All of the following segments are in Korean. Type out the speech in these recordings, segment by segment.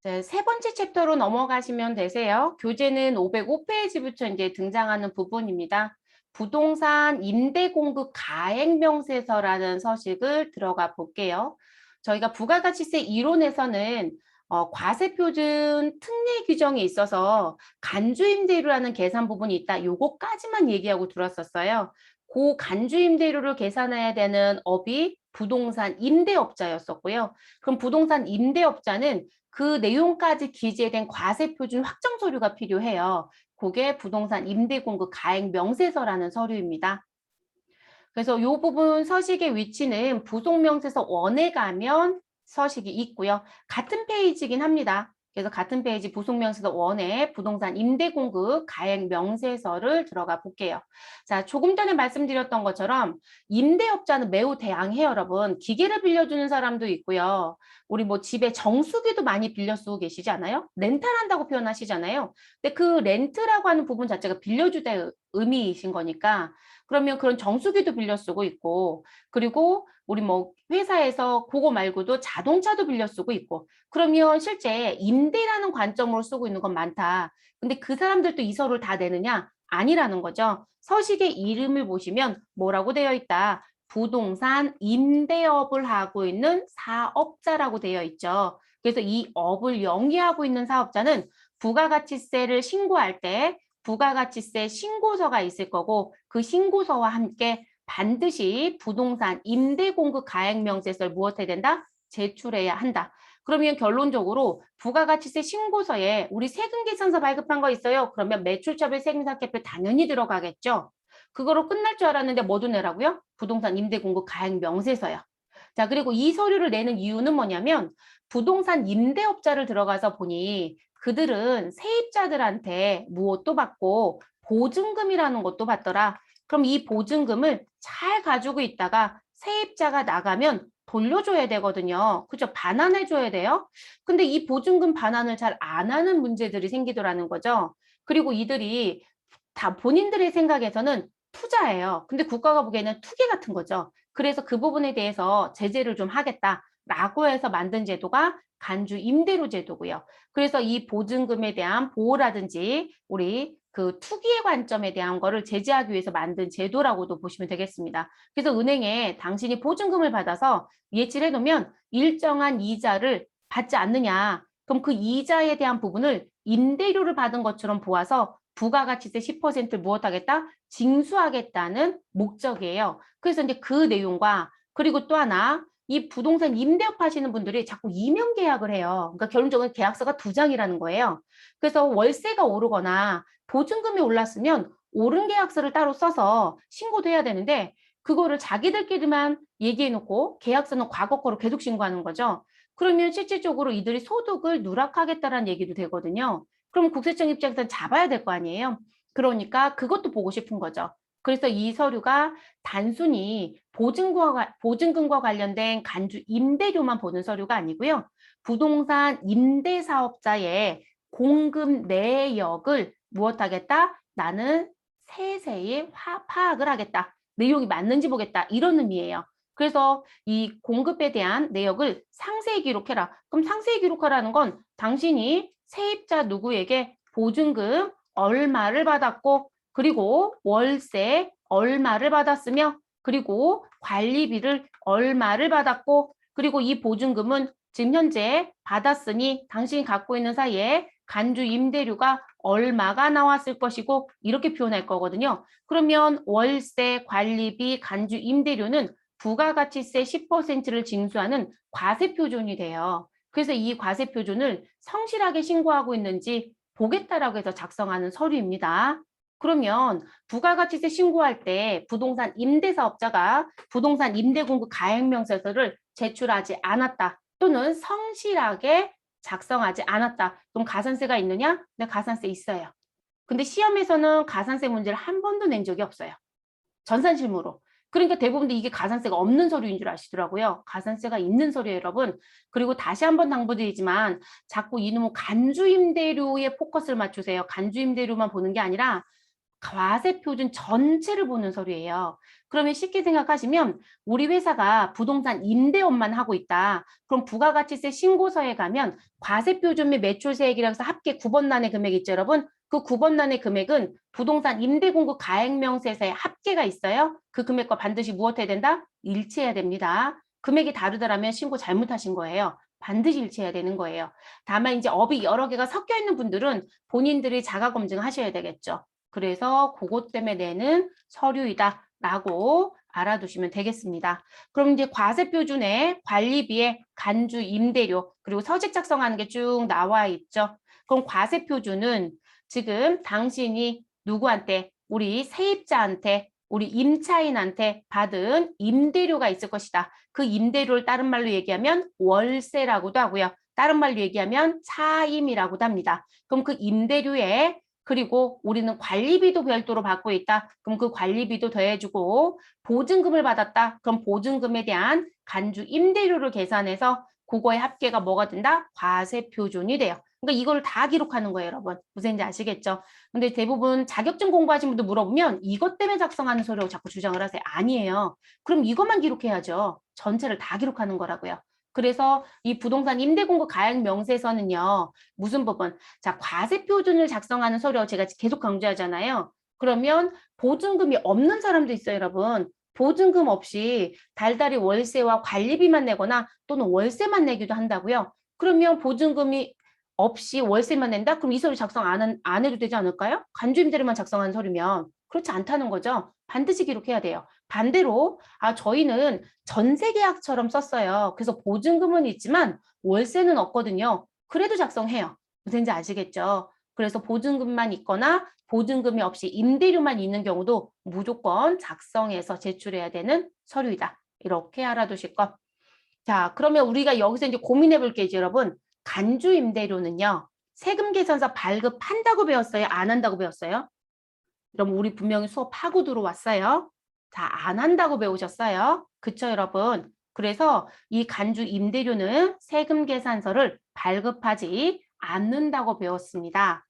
네, 세 번째 챕터로 넘어가시면 되세요. 교재는 505페이지부터 이제 등장하는 부분입니다. 부동산 임대 공급 가액 명세서라는 서식을 들어가 볼게요. 저희가 부가가치세 이론에서는 과세표준 특례 규정이 있어서 간주임대료라는 계산 부분이 있다. 요거까지만 얘기하고 들었었어요. 그 간주임대료를 계산해야 되는 업이 부동산 임대업자였었고요. 그럼 부동산 임대업자는 그 내용까지 기재된 과세표준 확정 서류가 필요해요. 그게 부동산 임대공급 가액 명세서라는 서류입니다. 그래서 이 부분 서식의 위치는 부속명세서 1에 가면 서식이 있고요. 같은 페이지긴 합니다. 그래서 같은 페이지 부속명세서 1에 부동산 임대공급 가액 명세서를 들어가 볼게요. 자, 조금 전에 말씀드렸던 것처럼 임대업자는 매우 다양해요, 여러분. 기계를 빌려주는 사람도 있고요. 우리 뭐 집에 정수기도 많이 빌려 쓰고 계시지 않아요? 렌탈한다고 표현하시잖아요. 근데 그 렌트라고 하는 부분 자체가 빌려주다의 의미이신 거니까 그러면 그런 정수기도 빌려 쓰고 있고, 그리고 우리 뭐 회사에서 그거 말고도 자동차도 빌려 쓰고 있고, 그러면 실제 임대라는 관점으로 쓰고 있는 건 많다. 근데 그 사람들도 이 서류를 다 내느냐? 아니라는 거죠. 서식의 이름을 보시면 뭐라고 되어 있다? 부동산 임대업을 하고 있는 사업자라고 되어 있죠. 그래서 이 업을 영위하고 있는 사업자는 부가가치세를 신고할 때 부가가치세 신고서가 있을 거고 그 신고서와 함께 반드시 부동산 임대공급 가액명세서를 무엇해야 된다? 제출해야 한다. 그러면 결론적으로 부가가치세 신고서에 우리 세금계산서 발급한 거 있어요. 그러면 매출처별 세금상계표 당연히 들어가겠죠. 그거로 끝날 줄 알았는데 뭐도 내라고요? 부동산 임대공급 가액명세서요. 자, 그리고 이 서류를 내는 이유는 뭐냐면 부동산 임대업자를 들어가서 보니 그들은 세입자들한테 무엇도 받고 보증금이라는 것도 받더라. 그럼 이 보증금을 잘 가지고 있다가 세입자가 나가면 돌려줘야 되거든요. 그죠? 반환해줘야 돼요. 근데 이 보증금 반환을 잘 안 하는 문제들이 생기더라는 거죠. 그리고 이들이 다 본인들의 생각에서는 투자예요. 근데 국가가 보기에는 투기 같은 거죠. 그래서 그 부분에 대해서 제재를 좀 하겠다라고 해서 만든 제도가 간주 임대료 제도고요. 그래서 이 보증금에 대한 보호라든지 우리 그 투기의 관점에 대한 거를 제재하기 위해서 만든 제도라고도 보시면 되겠습니다. 그래서 은행에 당신이 보증금을 받아서 예치를 해놓으면 일정한 이자를 받지 않느냐. 그럼 그 이자에 대한 부분을 임대료를 받은 것처럼 보아서 부가가치세 10%를 무엇하겠다? 징수하겠다는 목적이에요. 그래서 이제 그 내용과 그리고 또 하나 이 부동산 임대업 하시는 분들이 자꾸 이명 계약을 해요. 그러니까 결론적으로 계약서가 2장이라는 거예요. 그래서 월세가 오르거나 보증금이 올랐으면 오른 계약서를 따로 써서 신고도 해야 되는데 그거를 자기들끼리만 얘기해 놓고 계약서는 과거 거로 계속 신고하는 거죠. 그러면 실질적으로 이들이 소득을 누락하겠다라는 얘기도 되거든요. 그럼 국세청 입장에서는 잡아야 될 거 아니에요. 그러니까 그것도 보고 싶은 거죠. 그래서 이 서류가 단순히 보증금과 관련된 간주 임대료만 보는 서류가 아니고요. 부동산 임대사업자의 공급 내역을 무엇하겠다? 나는 세세히 파악을 하겠다. 내용이 맞는지 보겠다. 이런 의미예요. 그래서 이 공급에 대한 내역을 상세히 기록해라. 그럼 상세히 기록하라는 건 당신이 세입자 누구에게 보증금 얼마를 받았고 그리고 월세 얼마를 받았으며 그리고 관리비를 얼마를 받았고 그리고 이 보증금은 지금 현재 받았으니 당신이 갖고 있는 사이에 간주 임대료가 얼마가 나왔을 것이고 이렇게 표현할 거거든요. 그러면 월세, 관리비, 간주 임대료는 부가가치세 10%를 징수하는 과세표준이 돼요. 그래서 이 과세표준을 성실하게 신고하고 있는지 보겠다라고 해서 작성하는 서류입니다. 그러면 부가가치세 신고할 때 부동산 임대사업자가 부동산 임대공급 가액명세서를 제출하지 않았다 또는 성실하게 작성하지 않았다. 그럼 가산세가 있느냐? 네, 가산세 있어요. 근데 시험에서는 가산세 문제를 한 번도 낸 적이 없어요. 전산실무로. 그러니까 대부분 이게 가산세가 없는 서류인 줄 아시더라고요. 가산세가 있는 서류예요, 여러분. 그리고 다시 한번 당부드리지만 자꾸 이놈의 간주임대료에 포커스를 맞추세요. 간주임대료만 보는 게 아니라 과세표준 전체를 보는 서류예요. 그러면 쉽게 생각하시면 우리 회사가 부동산 임대업만 하고 있다. 그럼 부가가치세 신고서에 가면 과세표준 및 매출세액이라고 해서 합계 9번란의 금액 있죠, 여러분? 그 9번란의 금액은 부동산 임대공급 가액명세서에 합계가 있어요. 그 금액과 반드시 무엇해야 된다? 일치해야 됩니다. 금액이 다르더라면 신고 잘못하신 거예요. 반드시 일치해야 되는 거예요. 다만 이제 업이 여러 개가 섞여 있는 분들은 본인들이 자가 검증하셔야 되겠죠. 그래서 그것 때문에 내는 서류이다라고 알아두시면 되겠습니다. 그럼 이제 과세표준에 관리비에 간주 임대료 그리고 서식 작성하는 게 쭉 나와 있죠. 그럼 과세표준은 지금 당신이 누구한테 우리 세입자한테 우리 임차인한테 받은 임대료가 있을 것이다. 그 임대료를 다른 말로 얘기하면 월세라고도 하고요. 다른 말로 얘기하면 차임이라고도 합니다. 그럼 그 임대료에 그리고 우리는 관리비도 별도로 받고 있다. 그럼 그 관리비도 더해주고 보증금을 받았다. 그럼 보증금에 대한 간주 임대료를 계산해서 그거의 합계가 뭐가 된다? 과세표준이 돼요. 그러니까 이걸 다 기록하는 거예요, 여러분. 무슨 인지 아시겠죠? 근데 대부분 자격증 공부하신 분들 물어보면 이것 때문에 작성하는 소리라고 자꾸 주장을 하세요. 아니에요. 그럼 이것만 기록해야죠. 전체를 다 기록하는 거라고요. 그래서 이 부동산 임대공급 가액 명세서는요. 무슨 부분? 자, 과세표준을 작성하는 서류 제가 계속 강조하잖아요. 그러면 보증금이 없는 사람도 있어요, 여러분. 보증금 없이 달달이 월세와 관리비만 내거나 또는 월세만 내기도 한다고요. 그러면 보증금이 없이 월세만 낸다? 그럼 이 서류 작성 안 해도 되지 않을까요? 간주임대료만 작성한 서류면 그렇지 않다는 거죠. 반드시 기록해야 돼요. 반대로 저희는 전세계약처럼 썼어요. 그래서 보증금은 있지만 월세는 없거든요. 그래도 작성해요. 무슨지 아시겠죠? 그래서 보증금만 있거나 보증금이 없이 임대료만 있는 경우도 무조건 작성해서 제출해야 되는 서류이다. 이렇게 알아두실 것. 자, 그러면 우리가 여기서 이제 고민해 볼게요, 여러분. 간주 임대료는요. 세금 계산서 발급한다고 배웠어요? 안 한다고 배웠어요? 그럼 우리 분명히 수업하고 들어왔어요. 자, 안 한다고 배우셨어요. 그쵸, 여러분? 그래서 이 간주 임대료는 세금 계산서를 발급하지 않는다고 배웠습니다.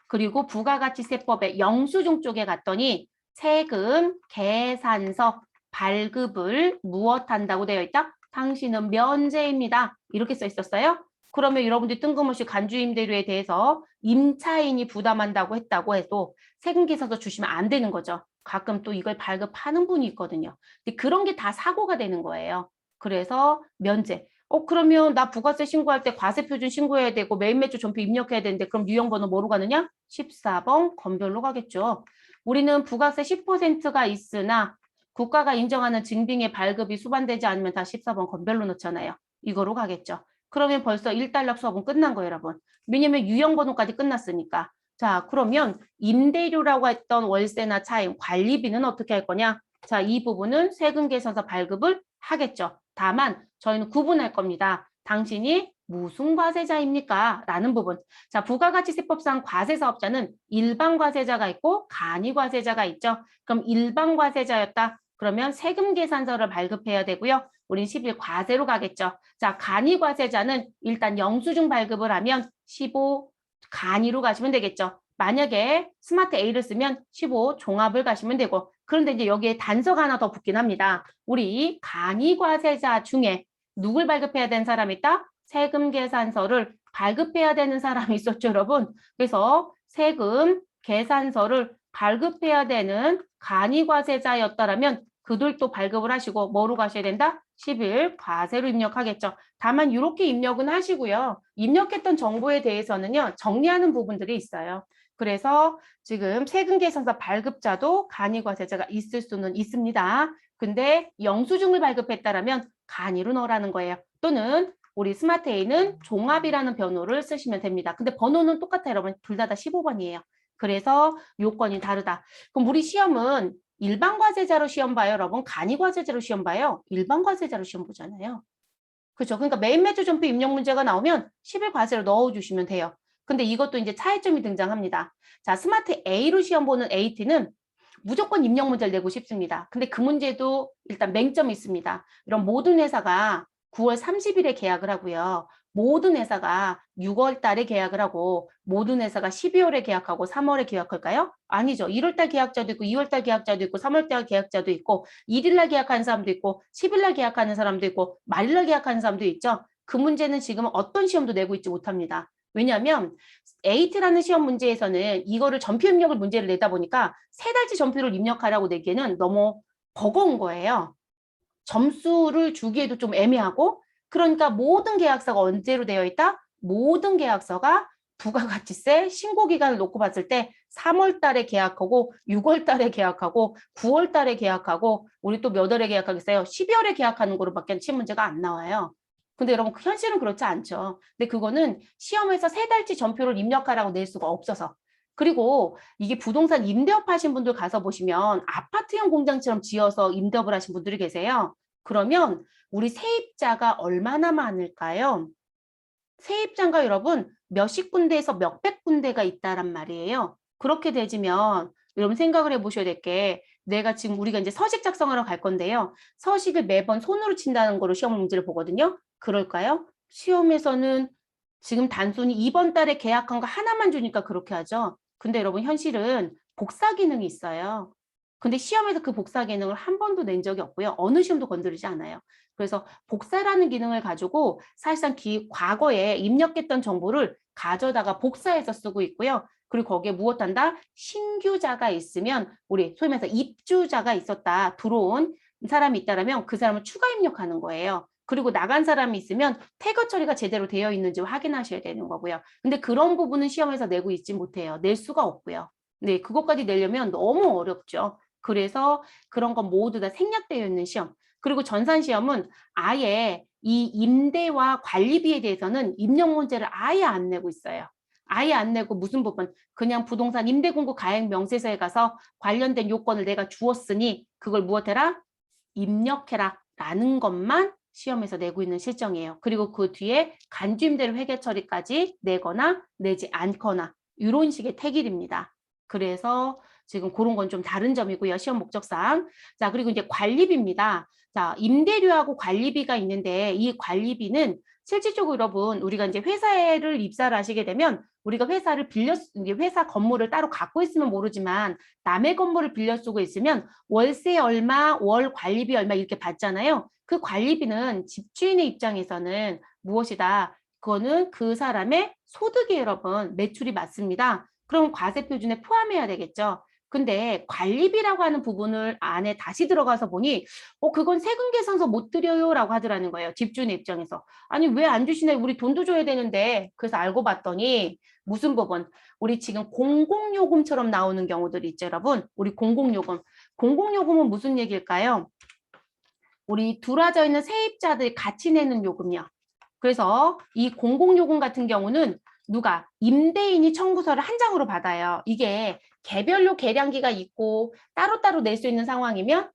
그리고 부가가치세법의 영수증 쪽에 갔더니 세금 계산서 발급을 무엇한다고 되어 있다? 당신은 면제입니다. 이렇게 써 있었어요. 그러면 여러분들이 뜬금없이 간주임대료에 대해서 임차인이 부담한다고 했다고 해도 세금계산서 주시면 안 되는 거죠. 가끔 또 이걸 발급하는 분이 있거든요. 근데 그런 게 다 사고가 되는 거예요. 그래서 면제. 그러면 나 부가세 신고할 때 과세표준 신고해야 되고 매입 매출 전표 입력해야 되는데 그럼 유형번호 뭐로 가느냐? 14번 건별로 가겠죠. 우리는 부가세 10%가 있으나 국가가 인정하는 증빙의 발급이 수반되지 않으면 다 14번 건별로 넣잖아요. 이거로 가겠죠. 그러면 벌써 1단락 수업은 끝난 거예요, 여러분. 왜냐면 유형번호까지 끝났으니까. 자, 그러면 임대료라고 했던 월세나 차임, 관리비는 어떻게 할 거냐? 자, 이 부분은 세금 계산서 발급을 하겠죠. 다만 저희는 구분할 겁니다. 당신이 무슨 과세자입니까? 라는 부분. 자, 부가가치세법상 과세사업자는 일반 과세자가 있고 간이 과세자가 있죠. 그럼 일반 과세자였다. 그러면 세금 계산서를 발급해야 되고요. 우린 10일 과세로 가겠죠. 자, 간이 과세자는 일단 영수증 발급을 하면 15 간이로 가시면 되겠죠. 만약에 스마트 A를 쓰면 15 종합을 가시면 되고 그런데 이제 여기에 단서가 하나 더 붙긴 합니다. 우리 간이 과세자 중에 누굴 발급해야 되는 사람이 있다? 세금 계산서를 발급해야 되는 사람이 있었죠, 여러분. 그래서 세금 계산서를 발급해야 되는 간이 과세자였다라면 그들도 발급을 하시고 뭐로 가셔야 된다? 10일 과세로 입력하겠죠. 다만 이렇게 입력은 하시고요. 입력했던 정보에 대해서는요. 정리하는 부분들이 있어요. 그래서 지금 세금 계산서 발급자도 간이 과세자가 있을 수는 있습니다. 근데 영수증을 발급했다라면 간이로 넣으라는 거예요. 또는 우리 스마트 A는 종합이라는 번호를 쓰시면 됩니다. 근데 번호는 똑같아요, 여러분. 둘 다 15번이에요. 그래서 요건이 다르다. 그럼 우리 시험은 일반 과세자로 시험 봐요, 여러분. 간이 과세자로 시험 봐요. 일반 과세자로 시험 보잖아요. 그렇죠. 그러니까 매입 매출 전표 입력 문제가 나오면 10일 과세로 넣어주시면 돼요. 근데 이것도 이제 차이점이 등장합니다. 자, 스마트 A로 시험 보는 AT는 무조건 입력 문제를 내고 싶습니다. 근데 그 문제도 일단 맹점이 있습니다. 이런 모든 회사가 9월 30일에 계약을 하고요. 모든 회사가 6월 달에 계약을 하고 모든 회사가 12월에 계약하고 3월에 계약할까요? 아니죠. 1월 달 계약자도 있고 2월 달 계약자도 있고 3월 달 계약자도 있고 1일 날 계약하는 사람도 있고 10일 날 계약하는 사람도 있고 말일 날 계약하는 사람도 있죠. 그 문제는 지금 어떤 시험도 내고 있지 못합니다. 왜냐하면 에이트라는 시험 문제에서는 이거를 전표 입력을 문제를 내다 보니까 세 달치 전표를 입력하라고 내기에는 너무 버거운 거예요. 점수를 주기에도 좀 애매하고 그러니까 모든 계약서가 언제로 되어 있다? 모든 계약서가 부가가치세 신고 기간을 놓고 봤을 때 3월 달에 계약하고 6월 달에 계약하고 9월 달에 계약하고 우리 또 몇 월에 계약하겠어요? 12월에 계약하는 거로밖에 시험 문제가 안 나와요. 근데 여러분 현실은 그렇지 않죠. 근데 그거는 시험에서 세 달치 전표를 입력하라고 낼 수가 없어서 그리고 이게 부동산 임대업 하신 분들 가서 보시면 아파트형 공장처럼 지어서 임대업을 하신 분들이 계세요. 그러면 우리 세입자가 얼마나 많을까요? 세입자가 여러분 몇십 군데에서 몇백 군데가 있다란 말이에요. 그렇게 되지면 여러분 생각을 해보셔야 될 게 내가 지금 우리가 이제 서식 작성하러 갈 건데요. 서식을 매번 손으로 친다는 거로 시험 문제를 보거든요. 그럴까요? 시험에서는 지금 단순히 이번 달에 계약한 거 하나만 주니까 그렇게 하죠. 근데 여러분 현실은 복사 기능이 있어요. 근데 시험에서 그 복사 기능을 한 번도 낸 적이 없고요. 어느 시험도 건드리지 않아요. 그래서 복사라는 기능을 가지고 사실상 과거에 입력했던 정보를 가져다가 복사해서 쓰고 있고요. 그리고 거기에 무엇한다? 신규자가 있으면 우리 소위 말해서 입주자가 있었다. 들어온 사람이 있다면 그 사람을 추가 입력하는 거예요. 그리고 나간 사람이 있으면 태그 처리가 제대로 되어 있는지 확인하셔야 되는 거고요. 근데 그런 부분은 시험에서 내고 있지 못해요. 낼 수가 없고요. 네, 그것까지 내려면 너무 어렵죠. 그래서 그런 건 모두 다 생략되어 있는 시험. 그리고 전산시험은 아예 이 임대와 관리비에 대해서는 입력 문제를 아예 안 내고 있어요. 아예 안 내고 무슨 부분? 그냥 부동산 임대공급 가액 명세서에 가서 관련된 요건을 내가 주었으니 그걸 무엇해라? 입력해라 라는 것만 시험에서 내고 있는 실정이에요. 그리고 그 뒤에 간주임대료 회계 처리까지 내거나 내지 않거나 이런 식의 태길입니다. 그래서 지금 그런 건 좀 다른 점이고요. 시험 목적상. 자, 그리고 이제 관리비입니다. 자, 임대료하고 관리비가 있는데 이 관리비는 실질적으로 여러분 우리가 이제 회사를 입사를 하시게 되면 우리가 회사를 이제 회사 건물을 따로 갖고 있으면 모르지만 남의 건물을 빌려 쓰고 있으면 월세 얼마, 월 관리비 얼마 이렇게 받잖아요. 그 관리비는 집주인의 입장에서는 무엇이다? 그거는 그 사람의 소득이 여러분 매출이 맞습니다. 그럼 과세 표준에 포함해야 되겠죠. 근데 관리비라고 하는 부분을 안에 다시 들어가서 보니 그건 세금 계산서 못 드려요 라고 하더라는 거예요. 집주인의 입장에서. 아니 왜 안 주시나요? 우리 돈도 줘야 되는데. 그래서 알고 봤더니 무슨 부분? 우리 지금 공공요금처럼 나오는 경우들이 있죠, 여러분. 우리 공공요금. 공공요금은 무슨 얘기일까요? 우리 들어와져 있는 세입자들이 같이 내는 요금이요. 그래서 이 공공요금 같은 경우는 누가 임대인이 청구서를 한 장으로 받아요. 이게 개별로 계량기가 있고 따로따로 낼 수 있는 상황이면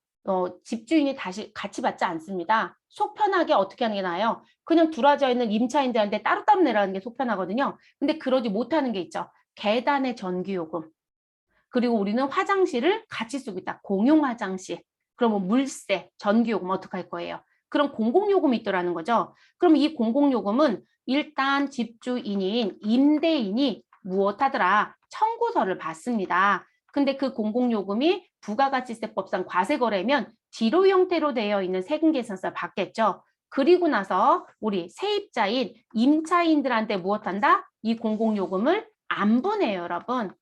집주인이 다시 같이 받지 않습니다. 속 편하게 어떻게 하는 게 나아요? 그냥 들어와져 있는 임차인들한테 따로따로 내라는 게 속 편하거든요. 근데 그러지 못하는 게 있죠. 계단의 전기요금. 그리고 우리는 화장실을 같이 쓰고 있다. 공용 화장실. 그러면 물세, 전기요금 어떻게 할 거예요? 그럼 공공요금이 있더라는 거죠. 그럼 이 공공요금은 일단 집주인인 임대인이 무엇하더라? 청구서를 받습니다. 근데 그 공공요금이 부가가치세법상 과세거래면 지로 형태로 되어 있는 세금계산서를 받겠죠. 그리고 나서 우리 세입자인 임차인들한테 무엇한다? 이 공공요금을 안분해요, 여러분.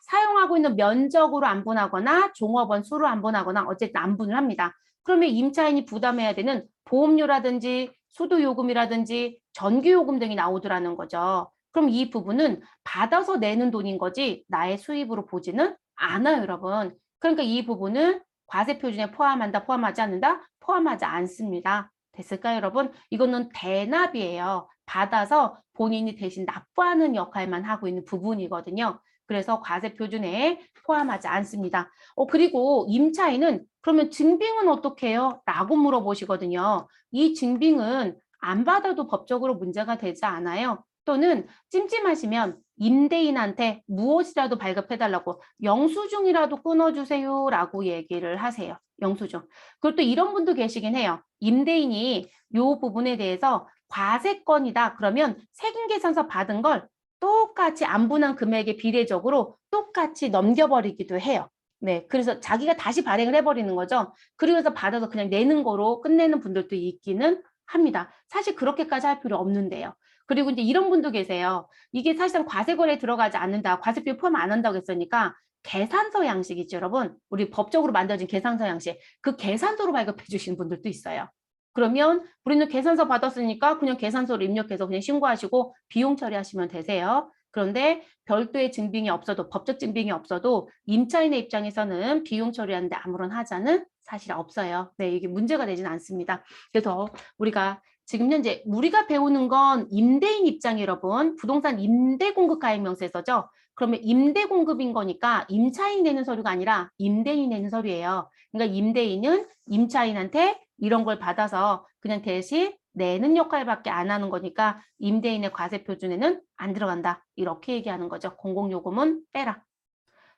사용하고 있는 면적으로 안분하거나 종업원 수로 안분하거나 어쨌든 안분을 합니다. 그러면 임차인이 부담해야 되는 보험료라든지 수도요금이라든지 전기요금 등이 나오더라는 거죠. 그럼 이 부분은 받아서 내는 돈인 거지 나의 수입으로 보지는 않아요, 여러분. 그러니까 이 부분은 과세표준에 포함한다, 포함하지 않는다? 포함하지 않습니다. 됐을까요, 여러분? 이거는 대납이에요. 받아서 본인이 대신 납부하는 역할만 하고 있는 부분이거든요. 그래서 과세 표준에 포함하지 않습니다. 그리고 임차인은 그러면 증빙은 어떻게 해요? 라고 물어보시거든요. 이 증빙은 안 받아도 법적으로 문제가 되지 않아요. 또는 찜찜하시면 임대인한테 무엇이라도 발급해달라고 영수증이라도 끊어주세요 라고 얘기를 하세요. 영수증. 그리고 또 이런 분도 계시긴 해요. 임대인이 이 부분에 대해서 과세건이다. 그러면 세금계산서 받은 걸 똑같이 안분한 금액에 비례적으로 똑같이 넘겨버리기도 해요. 네, 그래서 자기가 다시 발행을 해버리는 거죠. 그래서 받아서 그냥 내는 거로 끝내는 분들도 있기는 합니다. 사실 그렇게까지 할 필요 없는데요. 그리고 이제 이런 분도 계세요. 이게 사실상 과세거래에 들어가지 않는다. 과세표 포함 안 한다고 했으니까 계산서 양식 있죠, 여러분. 우리 법적으로 만들어진 계산서 양식. 그 계산서로 발급해 주시는 분들도 있어요. 그러면 우리는 계산서 받았으니까 그냥 계산서를 입력해서 그냥 신고하시고 비용 처리하시면 되세요. 그런데 별도의 증빙이 없어도 법적 증빙이 없어도 임차인의 입장에서는 비용 처리하는데 아무런 하자는 사실 없어요. 네, 이게 문제가 되진 않습니다. 그래서 우리가 지금 현재 우리가 배우는 건 임대인 입장 여러분 부동산 임대 공급 가액 명세서죠. 그러면 임대 공급인 거니까 임차인이 내는 서류가 아니라 임대인이 내는 서류예요. 그러니까 임대인은 임차인한테 이런 걸 받아서 그냥 대신 내는 역할밖에 안 하는 거니까 임대인의 과세표준에는 안 들어간다. 이렇게 얘기하는 거죠. 공공요금은 빼라.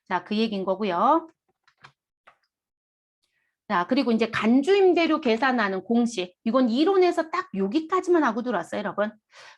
자, 그 얘기인 거고요. 자, 그리고 이제 간주임대료 계산하는 공식. 이건 이론에서 딱 여기까지만 하고 들어왔어요, 여러분.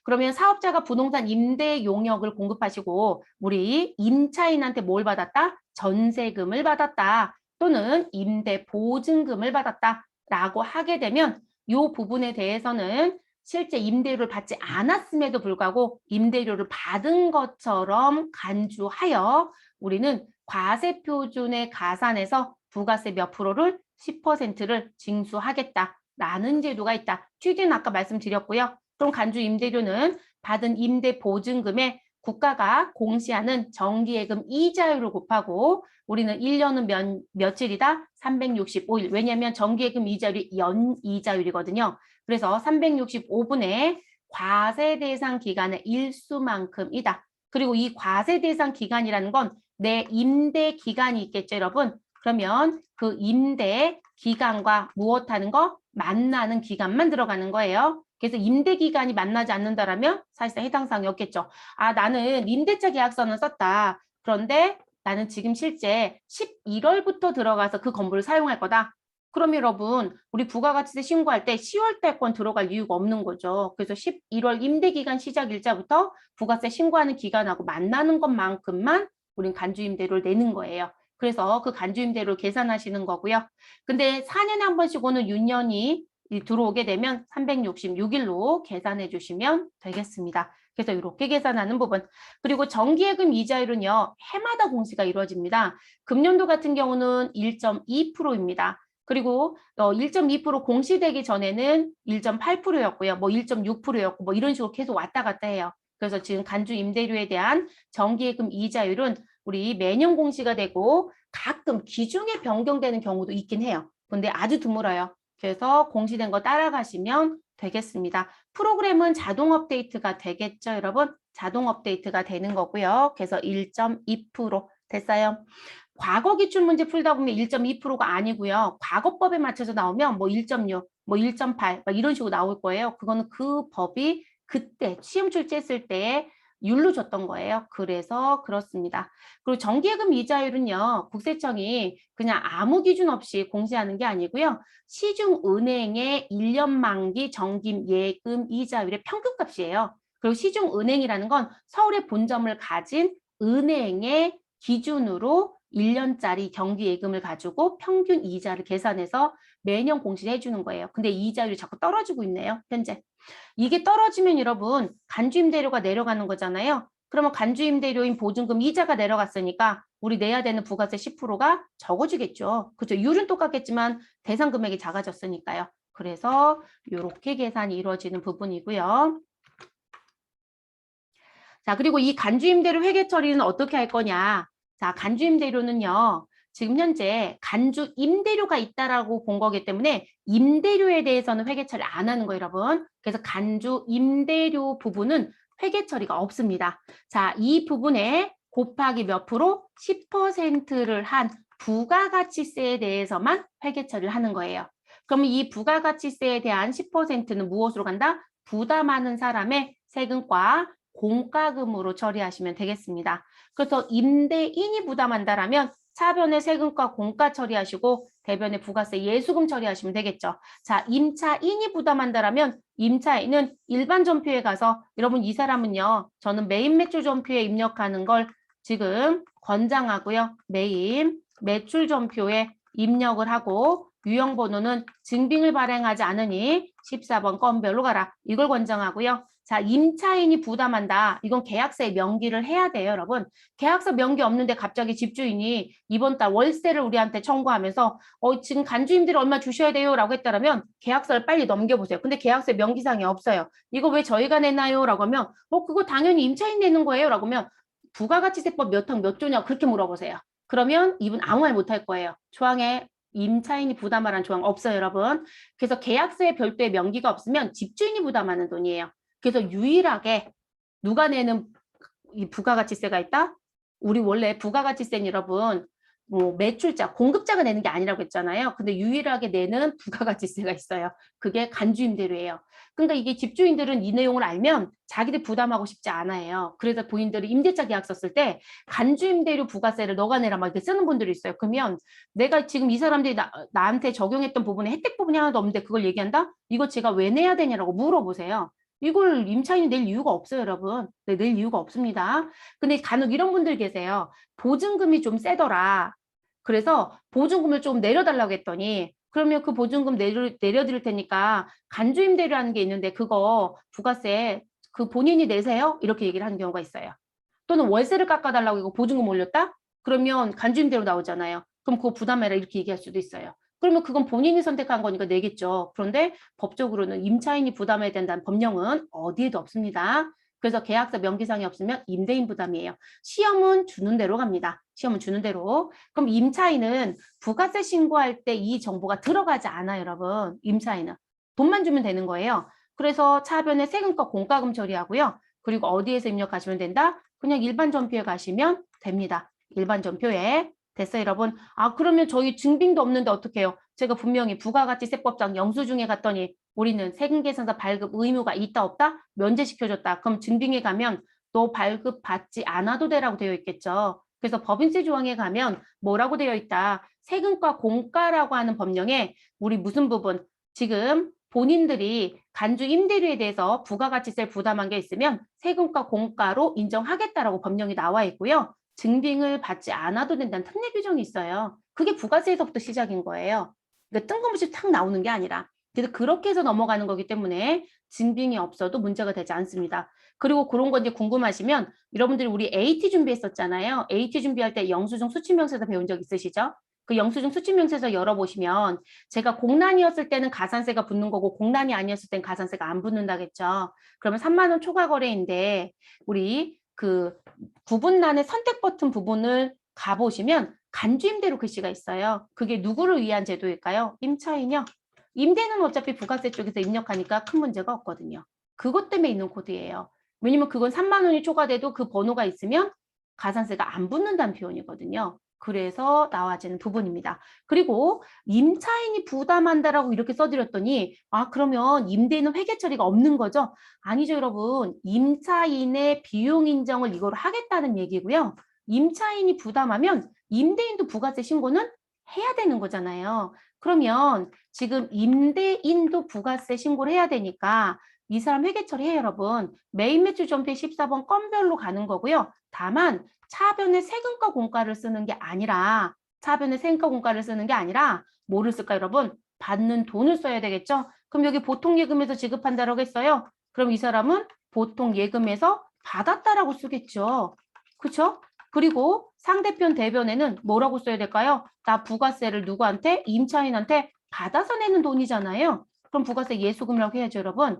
그러면 사업자가 부동산 임대 용역을 공급하시고 우리 임차인한테 뭘 받았다? 전세금을 받았다. 또는 임대 보증금을 받았다. 라고 하게 되면 이 부분에 대해서는 실제 임대료를 받지 않았음에도 불구하고 임대료를 받은 것처럼 간주하여 우리는 과세표준에 가산해서 부가세 몇 프로를 10%를 징수하겠다라는 제도가 있다. 취지는 아까 말씀드렸고요. 그럼 간주 임대료는 받은 임대 보증금에 국가가 공시하는 정기예금 이자율을 곱하고 우리는 1년은 며칠이다? 365일. 왜냐하면 정기예금 이자율이 연이자율이거든요. 그래서 365분의 과세 대상 기간의 일수만큼이다. 그리고 이 과세 대상 기간이라는 건 내 임대 기간이 있겠죠, 여러분? 그러면 그 임대 기간과 무엇하는 거? 만나는 기간만 들어가는 거예요. 그래서 임대 기간이 만나지 않는다라면 사실상 해당 사항이 없겠죠. 아, 나는 임대차 계약서는 썼다. 그런데 나는 지금 실제 11월부터 들어가서 그 건물을 사용할 거다. 그럼 여러분, 우리 부가가치세 신고할 때 10월 달 건 들어갈 이유가 없는 거죠. 그래서 11월 임대기간 시작 일자부터 부가세 신고하는 기간하고 만나는 것만큼만 우린 간주임대료를 내는 거예요. 그래서 그 간주임대료를 계산하시는 거고요. 근데 4년에 한 번씩 오는 유년이 들어오게 되면 366일로 계산해 주시면 되겠습니다. 그래서 이렇게 계산하는 부분. 그리고 정기예금 이자율은요. 해마다 공시가 이루어집니다. 금년도 같은 경우는 1.2%입니다. 그리고 1.2% 공시되기 전에는 1.8%였고요. 뭐 1.6%였고 뭐 이런 식으로 계속 왔다 갔다 해요. 그래서 지금 간주 임대료에 대한 정기예금 이자율은 우리 매년 공시가 되고 가끔 기준에 변경되는 경우도 있긴 해요. 근데 아주 드물어요. 그래서 공시된 거 따라가시면 되겠습니다. 프로그램은 자동 업데이트가 되겠죠, 여러분? 자동 업데이트가 되는 거고요. 그래서 1.2% 됐어요. 과거 기출 문제 풀다 보면 1.2%가 아니고요. 과거법에 맞춰서 나오면 뭐 1.6, 뭐 1.8, 막 이런 식으로 나올 거예요. 그거는 그 법이 그때 시험 출제했을 때 율로 줬던 거예요. 그래서 그렇습니다. 그리고 정기예금 이자율은요. 국세청이 그냥 아무 기준 없이 공시하는 게 아니고요. 시중은행의 1년 만기 정기예금 이자율의 평균값이에요. 그리고 시중은행이라는 건 서울의 본점을 가진 은행의 기준으로 1년짜리 정기예금을 가지고 평균 이자를 계산해서 매년 공시해 주는 거예요. 근데 이자율이 자꾸 떨어지고 있네요. 현재. 이게 떨어지면 여러분 간주임대료가 내려가는 거잖아요. 그러면 간주임대료인 보증금 이자가 내려갔으니까 우리 내야 되는 부가세 10%가 적어지겠죠. 그렇죠. 율은 똑같겠지만 대상 금액이 작아졌으니까요. 그래서 이렇게 계산이 이루어지는 부분이고요. 자, 그리고 이 간주임대료 회계 처리는 어떻게 할 거냐. 자, 간주임대료는요. 지금 현재 간주 임대료가 있다라고 본 거기 때문에 임대료에 대해서는 회계 처리 안 하는 거예요, 여러분. 그래서 간주 임대료 부분은 회계 처리가 없습니다. 자, 이 부분에 곱하기 몇 프로? 10%를 한 부가가치세에 대해서만 회계 처리를 하는 거예요. 그러면 이 부가가치세에 대한 10%는 무엇으로 간다? 부담하는 사람의 세금과 공과금으로 처리하시면 되겠습니다. 그래서 임대인이 부담한다라면 차변의 세금과 공과 처리하시고 대변의 부가세 예수금 처리하시면 되겠죠. 자, 임차인이 부담한다라면 임차인은 일반 전표에 가서 여러분 이 사람은요. 저는 매입 매출 전표에 입력하는 걸 지금 권장하고요. 매입 매출 전표에 입력을 하고 유형 번호는 증빙을 발행하지 않으니 14번 건별로 가라. 이걸 권장하고요. 자, 임차인이 부담한다. 이건 계약서에 명기를 해야 돼요, 여러분. 계약서 명기 없는데 갑자기 집주인이 이번 달 월세를 우리한테 청구하면서 지금 간주임들이 얼마 주셔야 돼요 라고 했다면 계약서를 빨리 넘겨보세요. 근데 계약서에 명기사항이 없어요. 이거 왜 저희가 내나요? 라고 하면 그거 당연히 임차인 내는 거예요. 라고 하면 부가가치세법 몇 항 몇 조냐 그렇게 물어보세요. 그러면 이분 아무 말 못 할 거예요. 조항에 임차인이 부담하라는 조항 없어요, 여러분. 그래서 계약서에 별도의 명기가 없으면 집주인이 부담하는 돈이에요. 그래서 유일하게 누가 내는 이 부가가치세가 있다? 우리 원래 부가가치세는 여러분 뭐 매출자, 공급자가 내는 게 아니라고 했잖아요. 근데 유일하게 내는 부가가치세가 있어요. 그게 간주임대료예요. 그러니까 이게 집주인들은 이 내용을 알면 자기들 부담하고 싶지 않아요. 그래서 본인들이 임대차 계약 썼을 때 간주임대료 부가세를 너가 내라 막 이렇게 쓰는 분들이 있어요. 그러면 내가 지금 이 사람들이 나한테 적용했던 부분에 혜택 부분이 하나도 없는데 그걸 얘기한다? 이거 제가 왜 내야 되냐라고 물어보세요. 이걸 임차인이 낼 이유가 없어요, 여러분. 네, 낼 이유가 없습니다. 근데 간혹 이런 분들 계세요. 보증금이 좀 세더라. 그래서 보증금을 좀 내려달라고 했더니 그러면 그 보증금 내려드릴 테니까 간주임대료라는 게 있는데 그거 부가세 그 본인이 내세요? 이렇게 얘기를 하는 경우가 있어요. 또는 월세를 깎아달라고 이거 보증금 올렸다? 그러면 간주임대로 나오잖아요. 그럼 그거 부담해라 이렇게 얘기할 수도 있어요. 그러면 그건 본인이 선택한 거니까 내겠죠. 그런데 법적으로는 임차인이 부담해야 된다는 법령은 어디에도 없습니다. 그래서 계약서 명기상이 없으면 임대인 부담이에요. 시험은 주는 대로 갑니다. 시험은 주는 대로. 그럼 임차인은 부가세 신고할 때 이 정보가 들어가지 않아요, 여러분. 임차인은. 돈만 주면 되는 거예요. 그래서 차변에 세금과 공과금 처리하고요. 그리고 어디에서 입력하시면 된다? 그냥 일반 전표에 가시면 됩니다. 일반 전표에. 됐어요, 여러분? 그러면 저희 증빙도 없는데 어떻게 해요? 제가 분명히 부가가치세법상 영수증에 갔더니 우리는 세금계산서 발급 의무가 있다 없다? 면제시켜줬다. 그럼 증빙에 가면 너 발급 받지 않아도 되라고 되어 있겠죠. 그래서 법인세 조항에 가면 뭐라고 되어 있다? 세금과 공과라고 하는 법령에 우리 무슨 부분? 지금 본인들이 간주 임대료에 대해서 부가가치세를 부담한 게 있으면 세금과 공과로 인정하겠다라고 법령이 나와 있고요. 증빙을 받지 않아도 된다는 특례 규정이 있어요. 그게 부가세에서부터 시작인 거예요. 그러니까 뜬금없이 탁 나오는 게 아니라. 그래서 그렇게 해서 넘어가는 거기 때문에 증빙이 없어도 문제가 되지 않습니다. 그리고 그런 거 이제 궁금하시면 여러분들이 우리 AT 준비했었잖아요. AT 준비할 때 영수증 수취명세서 배운 적 있으시죠? 그 영수증 수취명세서 열어보시면 제가 공란이었을 때는 가산세가 붙는 거고 공란이 아니었을 때는 가산세가 안 붙는다겠죠. 그러면 3만 원 초과 거래인데 우리 그 구분란의 선택 버튼 부분을 가보시면 간주임대료 글씨가 있어요. 그게 누구를 위한 제도일까요? 임차인이요. 임대는 어차피 부가세 쪽에서 입력하니까 큰 문제가 없거든요. 그것 때문에 있는 코드예요. 왜냐면 그건 3만 원이 초과돼도 그 번호가 있으면 가산세가 안 붙는다는 표현이거든요. 그래서 나와지는 부분입니다. 그리고 임차인이 부담한다라고 이렇게 써드렸더니 그러면 임대인은 회계 처리가 없는 거죠? 아니죠, 여러분. 임차인의 비용 인정을 이거로 하겠다는 얘기고요. 임차인이 부담하면 임대인도 부가세 신고는 해야 되는 거잖아요. 그러면 지금 임대인도 부가세 신고를 해야 되니까 이 사람 회계 처리해요, 여러분. 매입 매출 전표에 14번 건별로 가는 거고요. 다만 차변에 세금과 공과를 쓰는 게 아니라 차변에 세금과 공과를 쓰는 게 아니라 뭐를 쓸까, 여러분? 받는 돈을 써야 되겠죠? 그럼 여기 보통 예금에서 지급한다라고 했어요. 그럼 이 사람은 보통 예금에서 받았다라고 쓰겠죠. 그렇죠? 그리고 상대편 대변에는 뭐라고 써야 될까요? 나 부가세를 누구한테? 임차인한테 받아서 내는 돈이잖아요. 그럼 부가세 예수금이라고 해야죠, 여러분.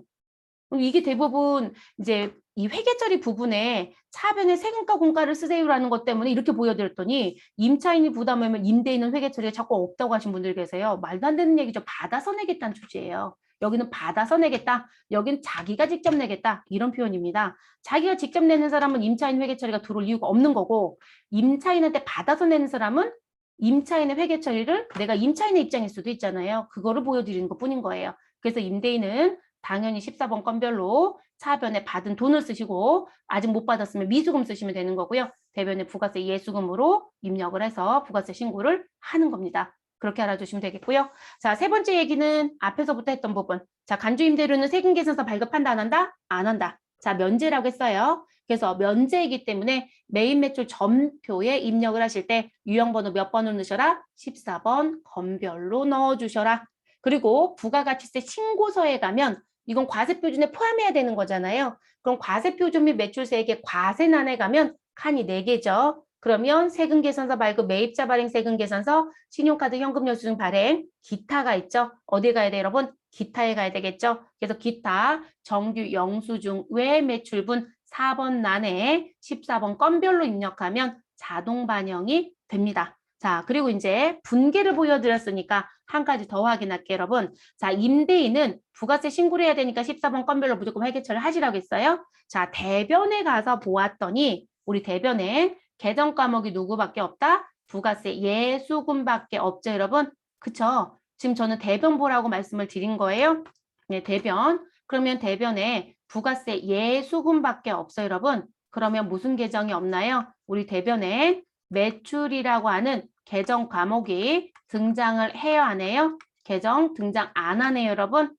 이게 대부분 이제 이 회계처리 부분에 차변에 세금과 공과를 쓰세요라는 것 때문에 이렇게 보여드렸더니 임차인이 부담하면 임대인은 회계처리가 자꾸 없다고 하신 분들 계세요. 말도 안 되는 얘기죠. 받아서 내겠다는 취지예요. 여기는 받아서 내겠다. 여기는 자기가 직접 내겠다. 이런 표현입니다. 자기가 직접 내는 사람은 임차인 회계처리가 들어올 이유가 없는 거고 임차인한테 받아서 내는 사람은 임차인의 회계처리를 내가 임차인의 입장일 수도 있잖아요. 그거를 보여드리는 것뿐인 거예요. 그래서 임대인은 당연히 14번 건별로 차변에 받은 돈을 쓰시고 아직 못 받았으면 미수금 쓰시면 되는 거고요. 대변에 부가세 예수금으로 입력을 해서 부가세 신고를 하는 겁니다. 그렇게 알아두시면 되겠고요. 자, 세 번째 얘기는 앞에서부터 했던 부분. 자, 간주임대료는 세금계산서 발급한다, 안 한다? 안 한다. 자, 면제라고 했어요. 그래서 면제이기 때문에 메인 매출 전표에 입력을 하실 때 유형번호 몇 번으로 넣으셔라? 14번 건별로 넣어주셔라. 그리고 부가가치세 신고서에 가면 이건 과세표준에 포함해야 되는 거잖아요. 그럼 과세표준 및 매출세액의 과세란에 가면 칸이 4개죠. 그러면 세금계산서 발급, 매입자 발행 세금계산서, 신용카드 현금영수증 발행, 기타가 있죠. 어디 가야 돼요, 여러분? 기타에 가야 되겠죠. 그래서 기타, 정규 영수증 외 매출분 4번 란에 14번 건별로 입력하면 자동 반영이 됩니다. 자, 그리고 이제 분계를 보여드렸으니까 한 가지 더 확인할게요, 여러분. 자, 임대인은 부가세 신고를 해야 되니까 14번 건별로 무조건 회계처리를 하시라고 했어요. 자, 대변에 가서 보았더니 우리 대변에 계정 과목이 누구밖에 없다? 부가세 예수금밖에 없죠, 여러분? 그쵸? 지금 저는 대변 보라고 말씀을 드린 거예요. 네, 대변. 그러면 대변에 부가세 예수금밖에 없어요, 여러분. 그러면 무슨 계정이 없나요? 우리 대변에 매출이라고 하는 계정 과목이 등장을 해요, 안 해요? 계정 등장 안 하네요, 여러분.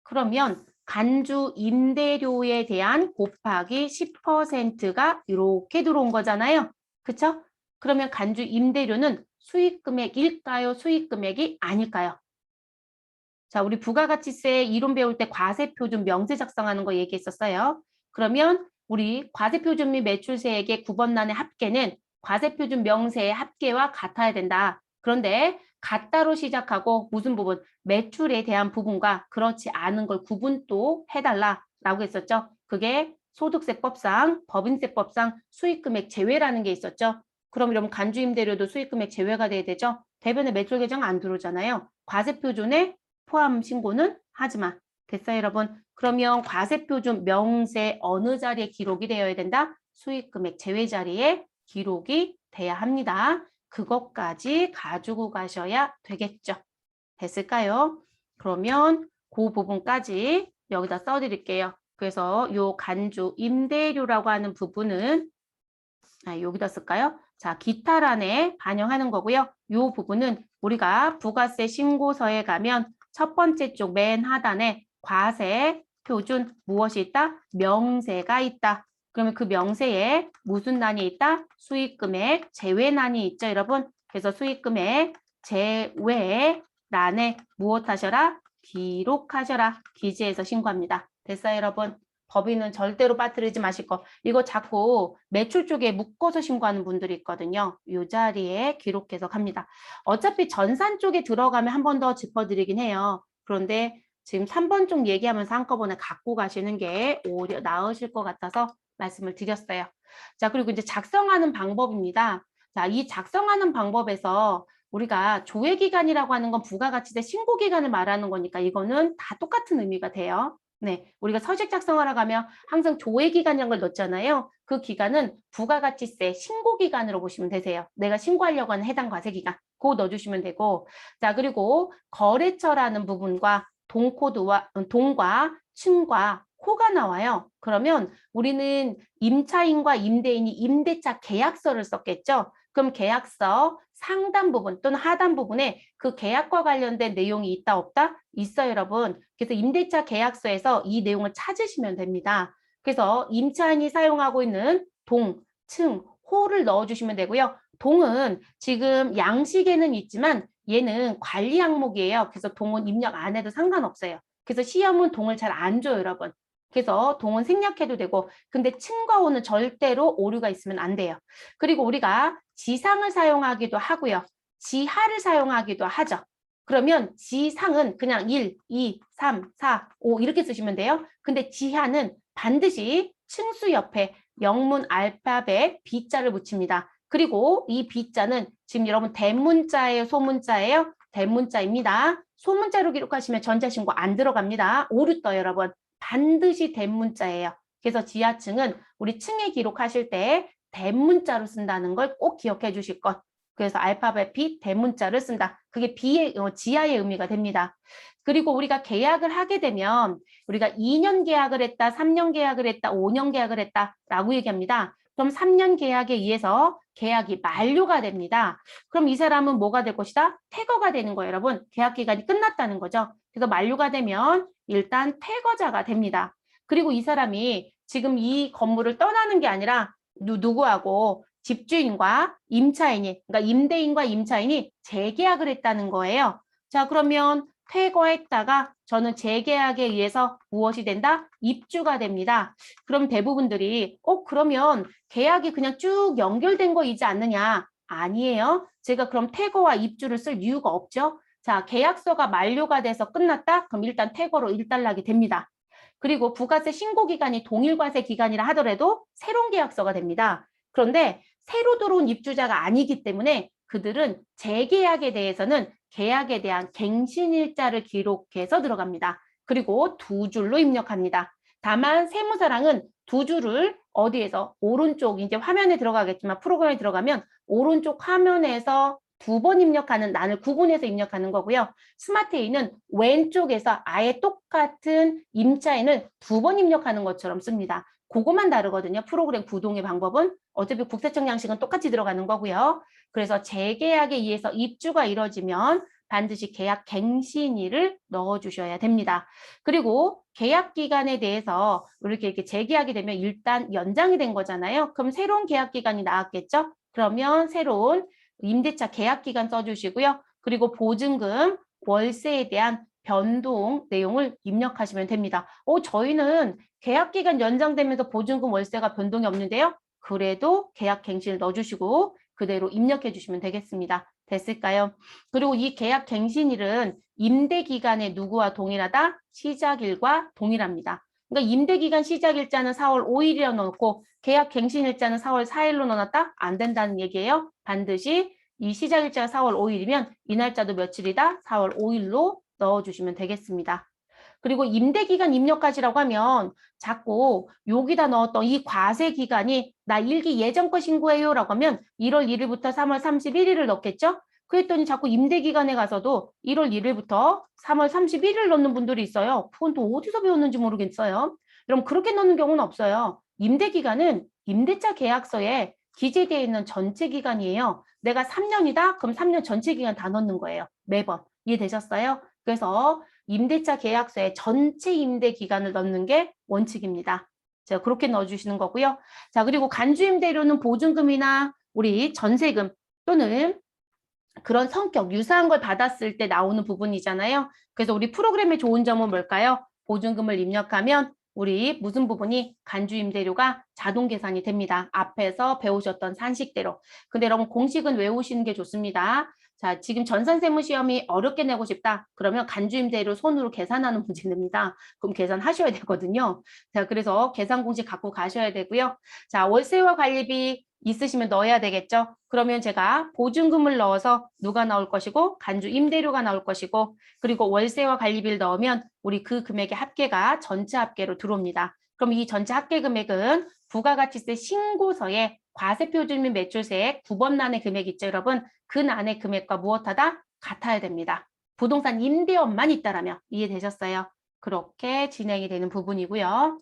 그러면 간주 임대료에 대한 곱하기 10%가 이렇게 들어온 거잖아요. 그쵸? 그러면 간주 임대료는 수익금액일까요? 수익금액이 아닐까요? 자, 우리 부가가치세 이론 배울 때 과세표준 명세 작성하는 거 얘기했었어요. 그러면 우리 과세표준 및 매출세액의 9번란의 합계는 과세표준 명세의 합계와 같아야 된다. 그런데 같다로 시작하고 무슨 부분? 매출에 대한 부분과 그렇지 않은 걸 구분 또 해달라라고 했었죠. 그게 소득세법상, 법인세법상 수익금액 제외라는 게 있었죠. 그럼 이러면 간주임대료도 수익금액 제외가 돼야 되죠. 대변에 매출 계정 안 들어오잖아요. 과세표준에 포함 신고는 하지만 됐어요, 여러분? 그러면 과세표준 명세 어느 자리에 기록이 되어야 된다? 수익금액 제외 자리에 기록이 돼야 합니다. 그것까지 가지고 가셔야 되겠죠. 됐을까요? 그러면 그 부분까지 여기다 써드릴게요. 그래서 요 간주 임대료라고 하는 부분은 여기다 쓸까요? 자, 기타란에 반영하는 거고요. 요 부분은 우리가 부가세 신고서에 가면 첫 번째 쪽 맨 하단에 과세 표준 무엇이 있다? 명세가 있다. 그러면 그 명세에 무슨 난이 있다? 수익금액 제외난이 있죠, 여러분. 그래서 수익금액 제외란에 무엇 하셔라? 기록하셔라. 기재해서 신고합니다. 됐어요, 여러분? 법인은 절대로 빠뜨리지 마실 거. 이거 자꾸 매출 쪽에 묶어서 신고하는 분들이 있거든요. 이 자리에 기록해서 갑니다. 어차피 전산 쪽에 들어가면 한 번 더 짚어드리긴 해요. 그런데 지금 3번 쪽 얘기하면서 한꺼번에 갖고 가시는 게 오히려 나으실 것 같아서 말씀을 드렸어요. 자, 그리고 이제 작성하는 방법입니다. 자, 이 작성하는 방법에서 우리가 조회기간이라고 하는 건 부가가치세 신고기간을 말하는 거니까 이거는 다 똑같은 의미가 돼요. 네, 우리가 서식 작성하러 가면 항상 조회기간이라는 걸 넣잖아요. 그 기간은 부가가치세 신고기간으로 보시면 되세요. 내가 신고하려고 하는 해당 과세기간. 그거 넣어주시면 되고. 자, 그리고 거래처라는 부분과 동코드와, 동과 층과 코가 나와요. 그러면 우리는 임차인과 임대인이 임대차 계약서를 썼겠죠. 그럼 계약서 상단 부분 또는 하단 부분에 그 계약과 관련된 내용이 있다 없다? 있어요, 여러분. 그래서 임대차 계약서에서 이 내용을 찾으시면 됩니다. 그래서 임차인이 사용하고 있는 동, 층, 호를 넣어주시면 되고요. 동은 지금 양식에는 있지만 얘는 관리 항목이에요. 그래서 동은 입력 안 해도 상관없어요. 그래서 시험은 동을 잘 안 줘요, 여러분. 그래서 동은 생략해도 되고 근데 층과 호는 절대로 오류가 있으면 안 돼요. 그리고 우리가 지상을 사용하기도 하고요. 지하를 사용하기도 하죠. 그러면 지상은 그냥 1, 2, 3, 4, 5 이렇게 쓰시면 돼요. 근데 지하는 반드시 층수 옆에 영문 알파벳 B자를 붙입니다. 그리고 이 B자는 지금 여러분 대문자예요, 소문자예요? 대문자입니다. 소문자로 기록하시면 전자신고 안 들어갑니다. 오류 떠요, 여러분. 반드시 대문자예요. 그래서 지하층은 우리 층에 기록하실 때 대문자로 쓴다는 걸 꼭 기억해 주실 것. 그래서 알파벳 B 대문자를 쓴다. 그게 B의 지하의 의미가 됩니다. 그리고 우리가 계약을 하게 되면 우리가 2년 계약을 했다, 3년 계약을 했다, 5년 계약을 했다라고 얘기합니다. 그럼 3년 계약에 의해서 계약이 만료가 됩니다. 그럼 이 사람은 뭐가 될 것이다? 퇴거가 되는 거예요, 여러분. 계약 기간이 끝났다는 거죠. 그래서 만료가 되면 일단 퇴거자가 됩니다. 그리고 이 사람이 지금 이 건물을 떠나는 게 아니라 누구하고 집주인과 임차인이, 그러니까 임대인과 임차인이 재계약을 했다는 거예요. 자, 그러면 퇴거했다가 저는 재계약에 의해서 무엇이 된다? 입주가 됩니다. 그럼 대부분들이 그러면 계약이 그냥 쭉 연결된 거이지 않느냐? 아니에요. 제가 그럼 퇴거와 입주를 쓸 이유가 없죠. 자, 계약서가 만료가 돼서 끝났다? 그럼 일단 퇴거로 일단락이 됩니다. 그리고 부가세 신고 기간이 동일과세 기간이라 하더라도 새로운 계약서가 됩니다. 그런데 새로 들어온 입주자가 아니기 때문에 그들은 재계약에 대해서는 계약에 대한 갱신일자를 기록해서 들어갑니다. 그리고 두 줄로 입력합니다. 다만 세무사랑은 두 줄을 어디에서 오른쪽 이제 화면에 들어가겠지만 프로그램에 들어가면 오른쪽 화면에서 두 번 입력하는 난을 구분해서 입력하는 거고요. 스마트에이는 왼쪽에서 아예 똑같은 임차인을 두 번 입력하는 것처럼 씁니다. 그거만 다르거든요. 프로그램 구동의 방법은 어차피 국세청 양식은 똑같이 들어가는 거고요. 그래서 재계약에 의해서 입주가 이뤄지면 반드시 계약 갱신일을 넣어주셔야 됩니다. 그리고 계약 기간에 대해서 이렇게 재계약이 되면 일단 연장이 된 거잖아요. 그럼 새로운 계약 기간이 나왔겠죠? 그러면 새로운 임대차 계약 기간 써주시고요. 그리고 보증금, 월세에 대한 변동 내용을 입력하시면 됩니다. 저희는 계약 기간 연장되면서 보증금 월세가 변동이 없는데요. 그래도 계약 갱신을 넣어주시고 그대로 입력해 주시면 되겠습니다. 됐을까요? 그리고 이 계약 갱신일은 임대 기간의 누구와 동일하다? 시작일과 동일합니다. 그러니까 임대 기간 시작일자는 4월 5일이라고 넣고 계약 갱신일자는 4월 4일로 넣어놨다? 안 된다는 얘기예요. 반드시 이 시작일자가 4월 5일이면 이 날짜도 며칠이다? 4월 5일로 넣어주시면 되겠습니다. 그리고 임대기간 입력하시라고 하면 자꾸 여기다 넣었던 이 과세 기간이 나 일기 예전 거 신고해요 라고 하면 1월 1일부터 3월 31일을 넣겠죠? 그랬더니 자꾸 임대기간에 가서도 1월 1일부터 3월 31일 넣는 분들이 있어요. 그건 또 어디서 배웠는지 모르겠어요. 그럼 그렇게 넣는 경우는 없어요. 임대기간은 임대차 계약서에 기재되어 있는 전체 기간이에요. 내가 3년이다? 그럼 3년 전체 기간 다 넣는 거예요. 매번. 이해되셨어요? 그래서 임대차 계약서에 전체 임대 기간을 넣는 게 원칙입니다. 자, 그렇게 넣어주시는 거고요. 자, 그리고 간주임대료는 보증금이나 우리 전세금 또는 그런 성격, 유사한 걸 받았을 때 나오는 부분이잖아요. 그래서 우리 프로그램의 좋은 점은 뭘까요? 보증금을 입력하면 우리 무슨 부분이 간주임대료가 자동 계산이 됩니다. 앞에서 배우셨던 산식대로. 근데 여러분 공식은 외우시는 게 좋습니다. 자, 지금 전산세무시험이 어렵게 내고 싶다. 그러면 간주임대료 손으로 계산하는 문제 냅니다. 그럼 계산하셔야 되거든요. 자, 그래서 계산 공식 갖고 가셔야 되고요. 자, 월세와 관리비 있으시면 넣어야 되겠죠. 그러면 제가 보증금을 넣어서 누가 나올 것이고 간주 임대료가 나올 것이고 그리고 월세와 관리비를 넣으면 우리 그 금액의 합계가 전체 합계로 들어옵니다. 그럼 이 전체 합계 금액은 부가가치세 신고서에 과세표준 및 매출세액 9번란의 금액 있죠, 여러분? 그 난의 금액과 무엇하다? 같아야 됩니다. 부동산 임대업만 있다라면 이해되셨어요? 그렇게 진행이 되는 부분이고요.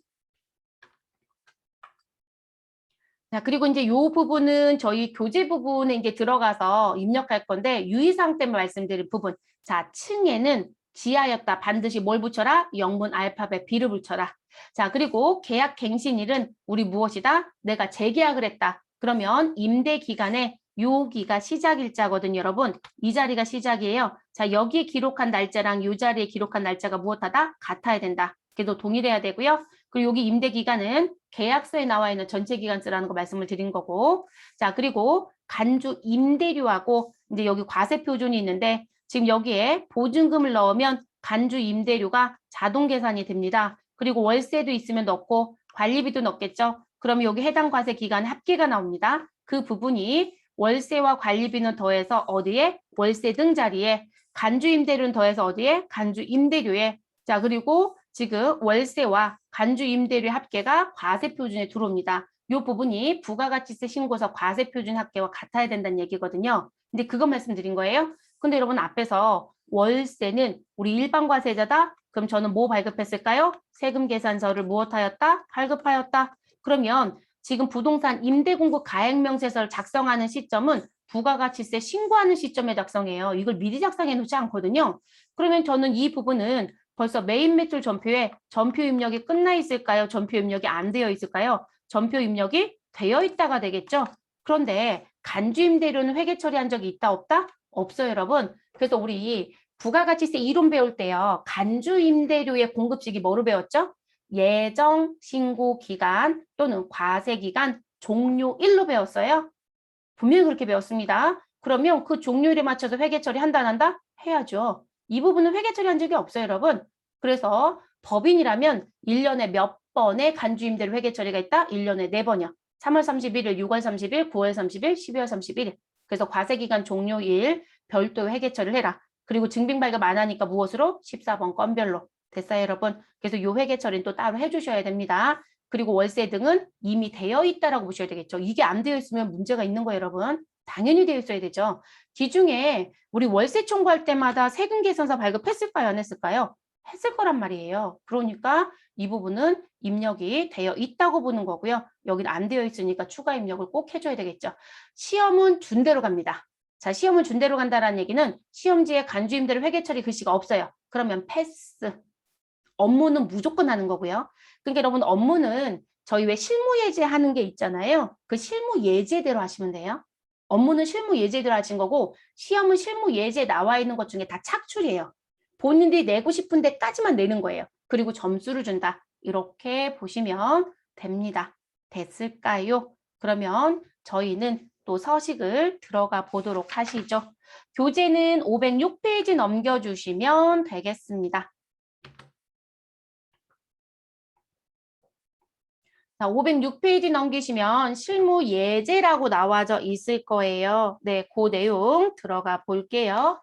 자, 그리고 이제 요 부분은 저희 교재 부분에 이제 들어가서 입력할 건데 유의사항 때문에 말씀드릴 부분. 자, 층에는 지하였다. 반드시 뭘 붙여라? 영문 알파벳 B를 붙여라. 자, 그리고 계약 갱신일은 우리 무엇이다? 내가 재계약을 했다. 그러면 임대 기간에 여기가 시작일자거든요, 여러분. 이 자리가 시작이에요. 자, 여기에 기록한 날짜랑 이 자리에 기록한 날짜가 무엇하다? 같아야 된다. 그래도 동일해야 되고요. 그리고 여기 임대 기간은 계약서에 나와 있는 전체 기간수라는 거 말씀을 드린 거고. 자, 그리고 간주 임대료하고 이제 여기 과세 표준이 있는데 지금 여기에 보증금을 넣으면 간주 임대료가 자동 계산이 됩니다. 그리고 월세도 있으면 넣고 관리비도 넣겠죠. 그러면 여기 해당 과세 기간 합계가 나옵니다. 그 부분이 월세와 관리비는 더해서 어디에? 월세 등 자리에 간주 임대료는 더해서 어디에? 간주 임대료에. 자, 그리고 지금 월세와 간주 임대료 합계가 과세 표준에 들어옵니다. 이 부분이 부가가치세 신고서 과세 표준 합계와 같아야 된다는 얘기거든요. 근데 그거 말씀드린 거예요. 근데 여러분 앞에서 월세는 우리 일반 과세자다? 그럼 저는 뭐 발급했을까요? 세금 계산서를 무엇하였다? 발급하였다. 그러면 지금 부동산 임대공급 가액명세서를 작성하는 시점은 부가가치세 신고하는 시점에 작성해요. 이걸 미리 작성해 놓지 않거든요. 그러면 저는 이 부분은 벌써 메인 매출 전표에 전표 입력이 끝나 있을까요? 전표 입력이 안 되어 있을까요? 전표 입력이 되어 있다가 되겠죠. 그런데 간주 임대료는 회계 처리한 적이 있다 없다? 없어요, 여러분. 그래서 우리 부가가치세 이론 배울 때요. 간주 임대료의 공급식이 뭐로 배웠죠? 예정 신고 기간 또는 과세 기간 종료일로 배웠어요. 분명히 그렇게 배웠습니다. 그러면 그 종료일에 맞춰서 회계 처리한다 안 한다? 해야죠. 이 부분은 회계 처리한 적이 없어요, 여러분. 그래서 법인이라면 1년에 몇 번의 간주 임대료 회계 처리가 있다? 1년에 4번이요. 3월 31일, 6월 30일, 9월 30일, 12월 31일. 그래서 과세기간 종료일 별도 회계 처리를 해라. 그리고 증빙 발급 안 하니까 무엇으로? 14번 건별로. 됐어요, 여러분? 그래서 요 회계 처리는 또 따로 해주셔야 됩니다. 그리고 월세 등은 이미 되어 있다라고 보셔야 되겠죠. 이게 안 되어 있으면 문제가 있는 거예요, 여러분. 당연히 되어 있어야 되죠. 기중에 우리 월세 청구할 때마다 세금 계산서 발급했을까요? 안 했을까요? 했을 거란 말이에요. 그러니까 이 부분은 입력이 되어 있다고 보는 거고요. 여기는 안 되어 있으니까 추가 입력을 꼭 해줘야 되겠죠. 시험은 준 대로 갑니다. 자, 시험은 준 대로 간다라는 얘기는 시험지에 간주 임대료 회계 처리 글씨가 없어요. 그러면 패스. 업무는 무조건 하는 거고요. 그러니까 여러분 업무는 저희 왜 실무 예제하는 게 있잖아요. 그 실무 예제대로 하시면 돼요. 업무는 실무 예제대로 하신 거고 시험은 실무 예제 나와 있는 것 중에 다 착출이에요. 본인들이 내고 싶은 데까지만 내는 거예요. 그리고 점수를 준다. 이렇게 보시면 됩니다. 됐을까요? 그러면 저희는 또 서식을 들어가 보도록 하시죠. 교재는 506페이지 넘겨주시면 되겠습니다. 자, 506페이지 넘기시면 실무 예제라고 나와져 있을 거예요. 네, 그 내용 들어가 볼게요.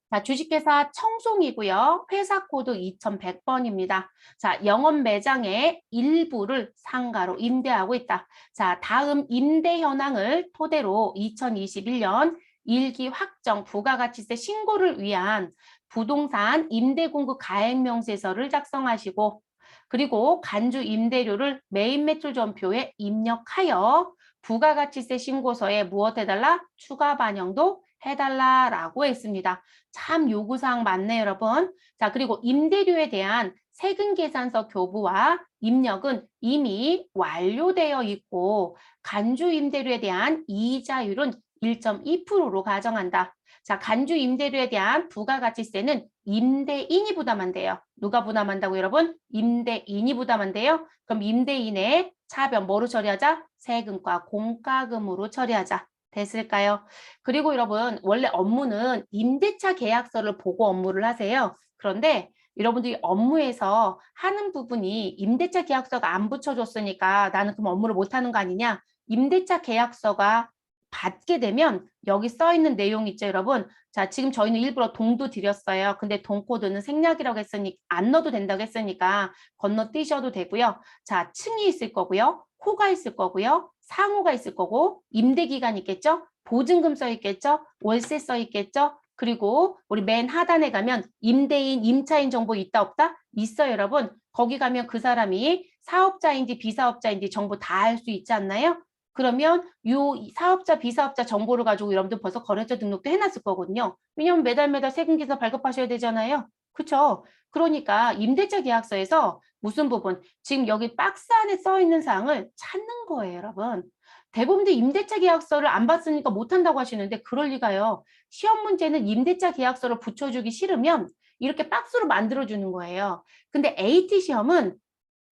자, 주식회사 청송이고요. 회사 코드 2100번입니다. 자, 영업 매장의 일부를 상가로 임대하고 있다. 자, 다음 임대 현황을 토대로 2021년 1기 확정 부가가치세 신고를 위한 부동산 임대공급 가액명세서를 작성하시고 그리고 간주 임대료를 메인 매출 전표에 입력하여 부가가치세 신고서에 무엇 해달라? 추가 반영도 해달라라고 했습니다. 참 요구사항 많네요, 여러분. 자, 그리고 임대료에 대한 세금 계산서 교부와 입력은 이미 완료되어 있고 간주 임대료에 대한 이자율은 1.2%로 가정한다. 자, 간주 임대료에 대한 부가가치세는 임대인이 부담한대요. 누가 부담한다고 여러분? 임대인이 부담한대요. 그럼 임대인의 차변 뭐로 처리하자? 세금과 공과금으로 처리하자. 됐을까요? 그리고 여러분 원래 업무는 임대차 계약서를 보고 업무를 하세요. 그런데 여러분들이 업무에서 하는 부분이 임대차 계약서가 안 붙여줬으니까 나는 그럼 업무를 못하는 거 아니냐? 임대차 계약서가 받게 되면 여기 써 있는 내용 있죠, 여러분. 자, 지금 저희는 일부러 동도 드렸어요. 근데 동 코드는 생략이라고 했으니 안 넣어도 된다고 했으니까 건너뛰셔도 되고요. 자, 층이 있을 거고요. 호가 있을 거고요. 상호가 있을 거고 임대기간 있겠죠? 보증금 써 있겠죠? 월세 써 있겠죠? 그리고 우리 맨 하단에 가면 임대인, 임차인 정보 있다 없다? 있어요, 여러분. 거기 가면 그 사람이 사업자인지 비사업자인지 정보 다 알 수 있지 않나요? 그러면 이 사업자, 비사업자 정보를 가지고 여러분들 벌써 거래처 등록도 해놨을 거거든요. 왜냐하면 매달 세금 계산 발급하셔야 되잖아요. 그렇죠? 그러니까 임대차 계약서에서 무슨 부분, 지금 여기 박스 안에 써 있는 사항을 찾는 거예요, 여러분. 대부분들 임대차 계약서를 안 봤으니까 못한다고 하시는데 그럴 리가요. 시험 문제는 임대차 계약서를 붙여주기 싫으면 이렇게 박스로 만들어주는 거예요. 근데 AT 시험은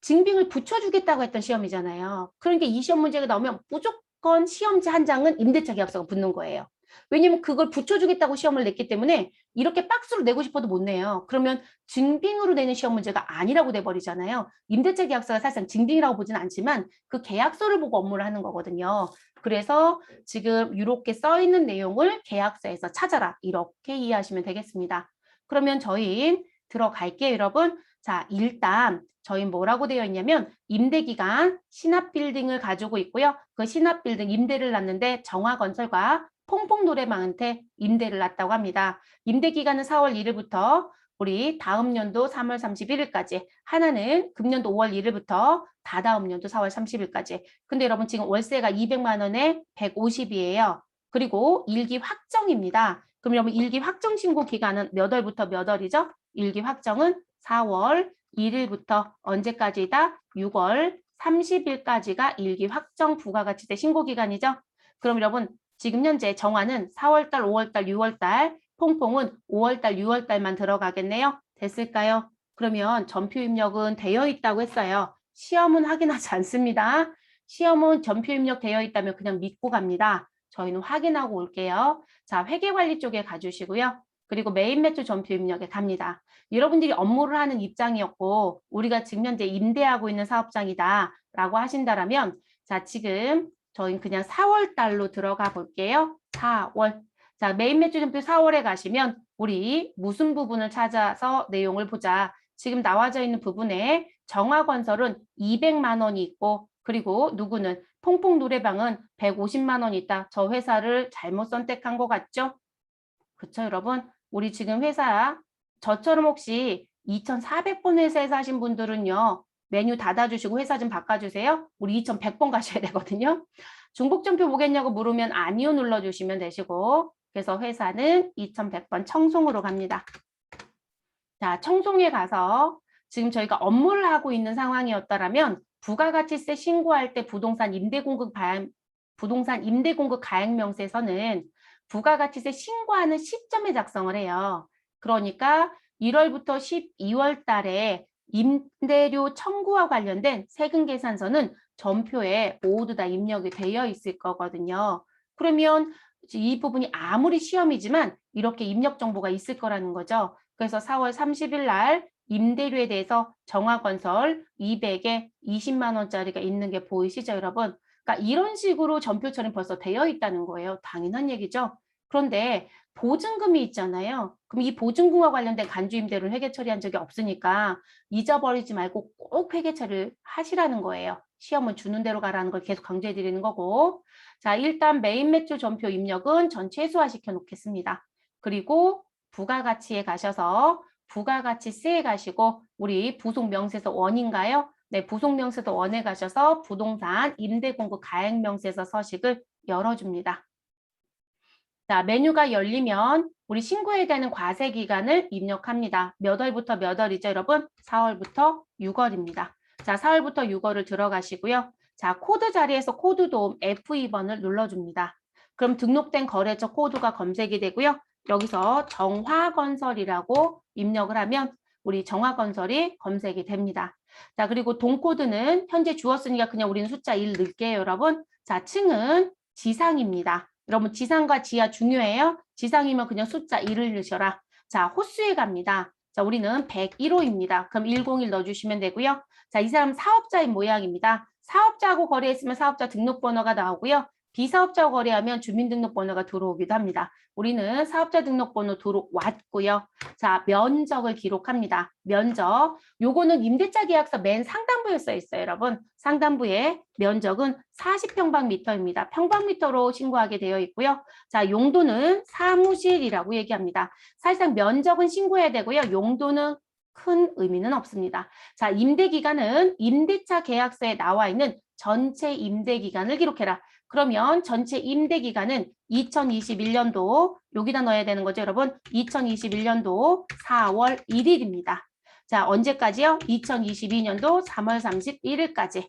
증빙을 붙여주겠다고 했던 시험이잖아요. 그러니까 이 시험 문제가 나오면 무조건 시험지 한 장은 임대차 계약서가 붙는 거예요. 왜냐면 그걸 붙여주겠다고 시험을 냈기 때문에 이렇게 박스로 내고 싶어도 못 내요. 그러면 증빙으로 내는 시험 문제가 아니라고 돼버리잖아요. 임대차 계약서가 사실상 증빙이라고 보진 않지만 그 계약서를 보고 업무를 하는 거거든요. 그래서 지금 이렇게 써 있는 내용을 계약서에서 찾아라. 이렇게 이해하시면 되겠습니다. 그러면 저희 들어갈게요, 여러분. 자, 일단 저희 뭐라고 되어 있냐면 임대기간 신합빌딩을 가지고 있고요. 그 신합빌딩 임대를 놨는데 정화건설과 퐁퐁노래방한테 임대를 놨다고 합니다. 임대기간은 4월 1일부터 우리 다음 연도 3월 31일까지, 하나는 금년도 5월 1일부터 다다음 연도 4월 30일까지. 근데 여러분 지금 월세가 200만 원에 150이에요. 그리고 일기 확정입니다. 그럼 여러분 일기 확정 신고 기간은 몇 월부터 몇 월이죠? 일기 확정은 4월 1일부터 언제까지다? 6월 30일까지가 일기 확정 부가가치세 신고 기간이죠. 그럼 여러분 지금 현재 정화는 4월달, 5월달, 6월달, 퐁퐁은 5월달, 6월달만 들어가겠네요. 됐을까요? 그러면 전표 입력은 되어 있다고 했어요. 시험은 확인하지 않습니다. 시험은 전표 입력 되어 있다면 그냥 믿고 갑니다. 저희는 확인하고 올게요. 자, 회계관리 쪽에 가주시고요. 그리고 메인 매출 전표 입력에 갑니다. 여러분들이 업무를 하는 입장이었고 우리가 지금 현재 임대하고 있는 사업장이다 라고 하신다라면 자, 지금 저희는 그냥 4월 달로 들어가 볼게요. 4월. 자, 메인 매출 전표 4월에 가시면 우리 무슨 부분을 찾아서 내용을 보자. 지금 나와져 있는 부분에 정화건설은 200만 원이 있고 그리고 누구는 퐁퐁 노래방은 150만 원이 있다. 저 회사를 잘못 선택한 것 같죠? 그쵸, 여러분? 우리 지금 회사 저처럼 혹시 2400번 회사에서 하신 분들은요. 메뉴 닫아주시고 회사 좀 바꿔주세요. 우리 2100번 가셔야 되거든요. 중복점표 보겠냐고 물으면 아니요 눌러주시면 되시고 그래서 회사는 2100번 청송으로 갑니다. 자, 청송에 가서 지금 저희가 업무를 하고 있는 상황이었다면 부가가치세 신고할 때 부동산 임대공급 가액명세서는 부가가치세 신고하는 시점에 작성을 해요. 그러니까 1월부터 12월 달에 임대료 청구와 관련된 세금 계산서는 전표에 모두 다 입력이 되어 있을 거거든요. 그러면 이 부분이 아무리 시험이지만 이렇게 입력 정보가 있을 거라는 거죠. 그래서 4월 30일 날 임대료에 대해서 정화건설 200에 20만 원짜리가 있는 게 보이시죠, 여러분? 그러니까 이런 식으로 전표 처리 벌써 되어 있다는 거예요. 당연한 얘기죠. 그런데 보증금이 있잖아요. 그럼 이 보증금과 관련된 간주임대료는 회계 처리한 적이 없으니까 잊어버리지 말고 꼭 회계 처리를 하시라는 거예요. 시험은 주는 대로 가라는 걸 계속 강조해 드리는 거고. 자, 일단 메인 매출 전표 입력은 전 최소화시켜 놓겠습니다. 그리고 부가가치에 가셔서 부가가치세에 가시고 우리 부속명세서 원인가요? 네, 부속명세서 원에 가셔서 부동산 임대공급 가액명세서 서식을 열어줍니다. 자, 메뉴가 열리면 우리 신고해야 되는 과세 기간을 입력합니다. 몇 월부터 몇 월이죠, 여러분? 4월부터 6월입니다. 자, 4월부터 6월을 들어가시고요. 자, 코드 자리에서 코드 도움 F2번을 눌러줍니다. 그럼 등록된 거래처 코드가 검색이 되고요. 여기서 정화건설이라고 입력을 하면 우리 정화건설이 검색이 됩니다. 자, 그리고 동코드는 현재 주었으니까 그냥 우리는 숫자 1 넣을게요, 여러분. 자, 층은 지상입니다. 여러분 지상과 지하 중요해요. 지상이면 그냥 숫자 1을 넣으셔라. 자, 호수에 갑니다. 자, 우리는 101호입니다. 그럼 101 넣어주시면 되고요. 자, 이 사람 사업자인 모양입니다. 사업자하고 거래했으면 사업자 등록번호가 나오고요. 비사업자하고 거래하면 주민등록번호가 들어오기도 합니다. 우리는 사업자 등록번호 들어왔고요. 자, 면적을 기록합니다. 면적. 요거는 임대차 계약서 맨 상단부에 써 있어요, 여러분. 상단부에 면적은 40평방미터입니다. 평방미터로 신고하게 되어 있고요. 자, 용도는 사무실이라고 얘기합니다. 사실상 면적은 신고해야 되고요. 용도는 큰 의미는 없습니다. 자, 임대기간은 임대차 계약서에 나와 있는 전체 임대기간을 기록해라. 그러면 전체 임대기간은 2021년도 여기다 넣어야 되는 거죠, 여러분. 2021년도 4월 1일입니다. 자, 언제까지요? 2022년도 3월 31일까지.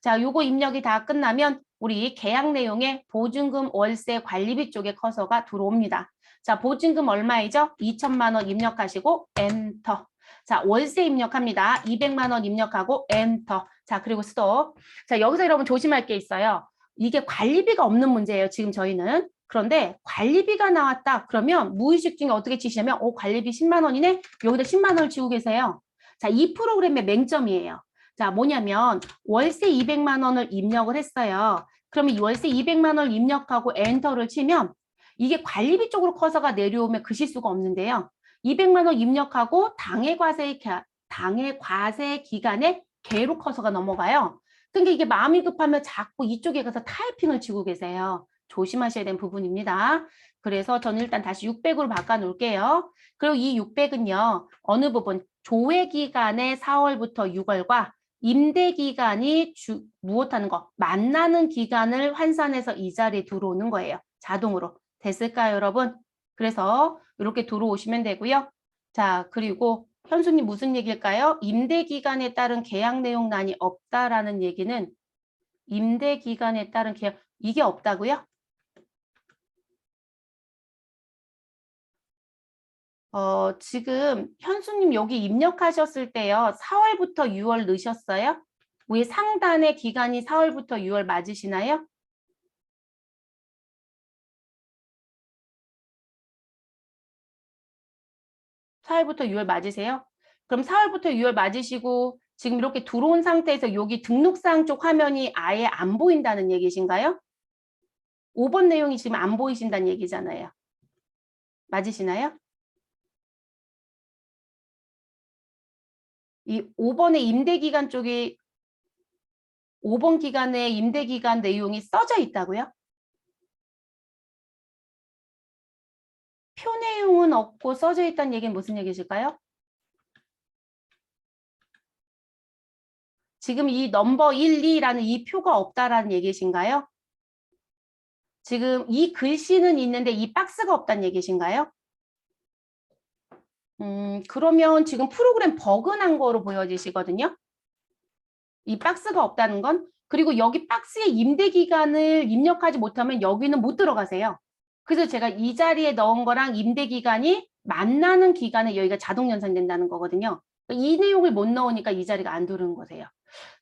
자, 요거 입력이 다 끝나면 우리 계약 내용에 보증금 월세 관리비 쪽에 커서가 들어옵니다. 자, 보증금 얼마이죠? 2천만 원 입력하시고 엔터. 자, 월세 입력합니다. 200만 원 입력하고 엔터. 자, 그리고 스톱. 자, 여기서 여러분 조심할 게 있어요. 이게 관리비가 없는 문제예요. 지금 저희는. 그런데 관리비가 나왔다. 그러면 무의식 중에 어떻게 치시냐면 관리비 10만 원이네. 여기다 10만 원을 치고 계세요. 자, 이 프로그램의 맹점이에요. 자, 뭐냐면 월세 200만 원을 입력을 했어요. 그러면 이 월세 200만 원을 입력하고 엔터를 치면 이게 관리비 쪽으로 커서가 내려오면 그 실수가 없는데요. 200만 원 입력하고 당해 과세 기간에 개로 커서가 넘어가요. 그러니까 이게 마음이 급하면 자꾸 이쪽에 가서 타이핑을 치고 계세요. 조심하셔야 되는 부분입니다. 그래서 저는 일단 다시 600으로 바꿔 놓을게요. 그리고 이 600은요. 어느 부분? 조회기간의 4월부터 6월과 임대기간이 무엇하는 거? 만나는 기간을 환산해서 이 자리에 들어오는 거예요. 자동으로. 됐을까요, 여러분? 그래서 이렇게 들어오시면 되고요. 자, 그리고 현수님 무슨 얘기일까요? 임대기간에 따른 계약 내용란이 없다라는 얘기는 임대기간에 따른 계약, 이게 없다고요? 지금 현수님 여기 입력하셨을 때요. 4월부터 6월 넣으셨어요? 왜 상단의 기간이 4월부터 6월 맞으시나요? 4월부터 6월 맞으세요? 그럼 4월부터 6월 맞으시고 지금 이렇게 들어온 상태에서 여기 등록사항 쪽 화면이 아예 안 보인다는 얘기신가요? 5번 내용이 지금 안 보이신다는 얘기잖아요. 맞으시나요? 이 5번의 임대기간 쪽이 5번 기간의 임대기간 내용이 써져 있다고요? 표 내용은 없고 써져 있다는 얘기는 무슨 얘기실까요? 지금 이 넘버 1, 2라는 이 표가 없다라는 얘기신가요? 지금 이 글씨는 있는데 이 박스가 없다는 얘기신가요? 그러면 지금 프로그램 버그 난 거로 보여지시거든요. 이 박스가 없다는 건 그리고 여기 박스에 임대 기간을 입력하지 못하면 여기는 못 들어가세요. 그래서 제가 이 자리에 넣은 거랑 임대 기간이 만나는 기간에 여기가 자동 연산된다는 거거든요. 이 내용을 못 넣으니까 이 자리가 안 들어오는 거세요.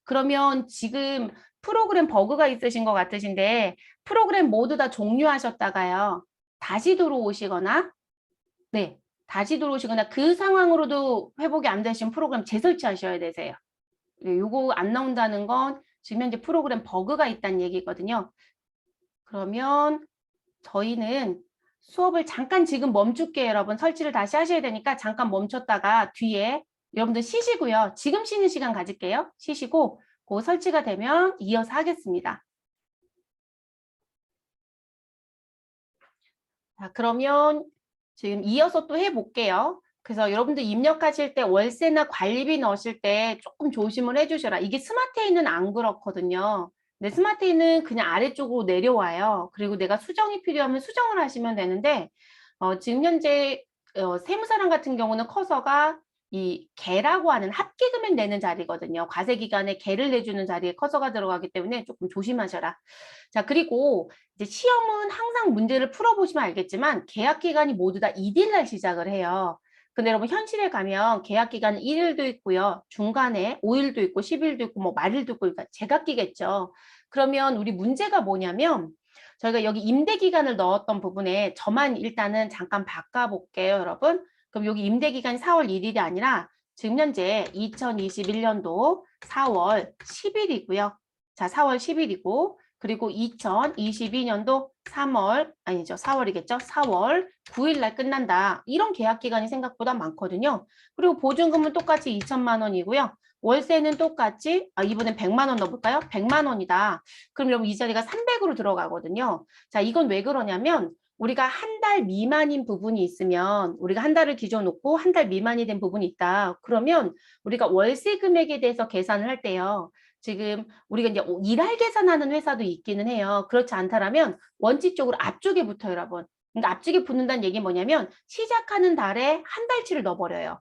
그러면 지금 프로그램 버그가 있으신 것 같으신데 프로그램 모두 다 종료하셨다가요. 다시 들어오시거나 네, 다시 들어오시거나 그 상황으로도 회복이 안 되시면 프로그램 재설치하셔야 되세요. 요거 안 나온다는 건 지금 현재 프로그램 버그가 있다는 얘기거든요. 그러면 저희는 수업을 잠깐 지금 멈출게요, 여러분. 설치를 다시 하셔야 되니까 잠깐 멈췄다가 뒤에 여러분들 쉬시고요. 지금 쉬는 시간 가질게요. 쉬시고 그 설치가 되면 이어서 하겠습니다. 자, 그러면 지금 이어서 또 해볼게요. 그래서 여러분들 입력하실 때 월세나 관리비 넣으실 때 조금 조심을 해주셔라. 이게 스마트에이는 안 그렇거든요. 근데 스마트에이는 그냥 아래쪽으로 내려와요. 그리고 내가 수정이 필요하면 수정을 하시면 되는데 지금 현재 세무사랑 같은 경우는 커서가 이 개라고 하는 합계금액 내는 자리거든요. 과세기간에 개를 내주는 자리에 커서가 들어가기 때문에 조금 조심하셔라. 자, 그리고 이제 시험은 항상 문제를 풀어보시면 알겠지만 계약 기간이 모두 다 2일 날 시작을 해요. 근데 여러분 현실에 가면 계약 기간은 1일도 있고요. 중간에 5일도 있고 10일도 있고 뭐 말일도 있고 그러니까 제각기겠죠. 그러면 우리 문제가 뭐냐면 저희가 여기 임대 기간을 넣었던 부분에 저만 일단은 잠깐 바꿔볼게요, 여러분. 그럼 여기 임대 기간이 4월 1일이 아니라 지금 현재 2021년도 4월 10일이고요. 자, 4월 10일이고 그리고 2022년도 3월 아니죠. 4월이겠죠. 4월 9일 날 끝난다. 이런 계약 기간이 생각보다 많거든요. 그리고 보증금은 똑같이 2천만 원이고요. 월세는 똑같이 이번엔 100만 원 넣어볼까요? 100만 원이다. 그럼 여러분 이 자리가 300으로 들어가거든요. 자, 이건 왜 그러냐면 우리가 한 달 미만인 부분이 있으면 우리가 한 달을 기준 놓고 한 달 미만이 된 부분이 있다. 그러면 우리가 월세 금액에 대해서 계산을 할 때요. 지금 우리가 이제 일할 계산하는 회사도 있기는 해요. 그렇지 않다라면 원칙적으로 앞쪽에 붙어요, 여러분. 그러니까 앞쪽에 붙는다는 얘기 뭐냐면 시작하는 달에 한 달치를 넣어버려요.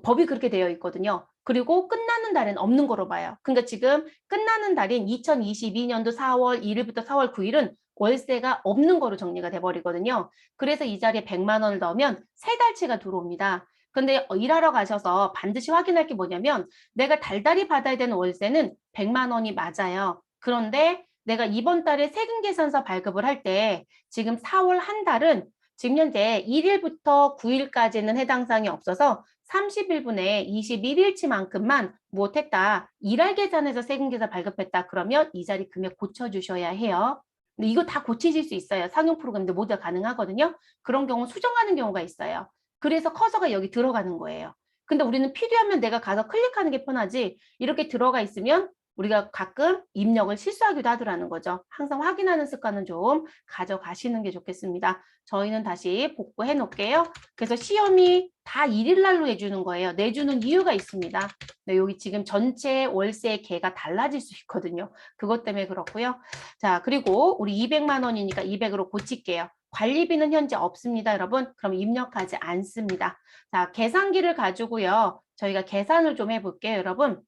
법이 그렇게 되어 있거든요. 그리고 끝나는 달엔 없는 거로 봐요. 그러니까 지금 끝나는 달인 2022년도 4월 1일부터 4월 9일은 월세가 없는 거로 정리가 돼버리거든요. 그래서 이 자리에 100만 원을 넣으면 세 달치가 들어옵니다. 근데 일하러 가셔서 반드시 확인할 게 뭐냐면 내가 달달이 받아야 되는 월세는 100만 원이 맞아요. 그런데 내가 이번 달에 세금 계산서 발급을 할 때 지금 4월 한 달은 지금 현재 1일부터 9일까지는 해당 사항이 없어서 30일분의 21일치만큼만 못했다. 일할 계산해서 세금 계산 발급했다. 그러면 이 자리 금액 고쳐주셔야 해요. 근데 이거 다 고치실 수 있어요. 상용 프로그램도 모두 다 가능하거든요. 그런 경우 수정하는 경우가 있어요. 그래서 커서가 여기 들어가는 거예요. 근데 우리는 필요하면 내가 가서 클릭하는 게 편하지 이렇게 들어가 있으면 우리가 가끔 입력을 실수하기도 하더라는 거죠. 항상 확인하는 습관은 좀 가져가시는 게 좋겠습니다. 저희는 다시 복구해 놓을게요. 그래서 시험이 다 1일 날로 해주는 거예요. 내주는 이유가 있습니다. 네, 여기 지금 전체 월세 개가 달라질 수 있거든요. 그것 때문에 그렇고요. 자, 그리고 우리 200만 원이니까 200으로 고칠게요. 관리비는 현재 없습니다, 여러분. 그럼 입력하지 않습니다. 자, 계산기를 가지고요. 저희가 계산을 좀 해볼게요, 여러분.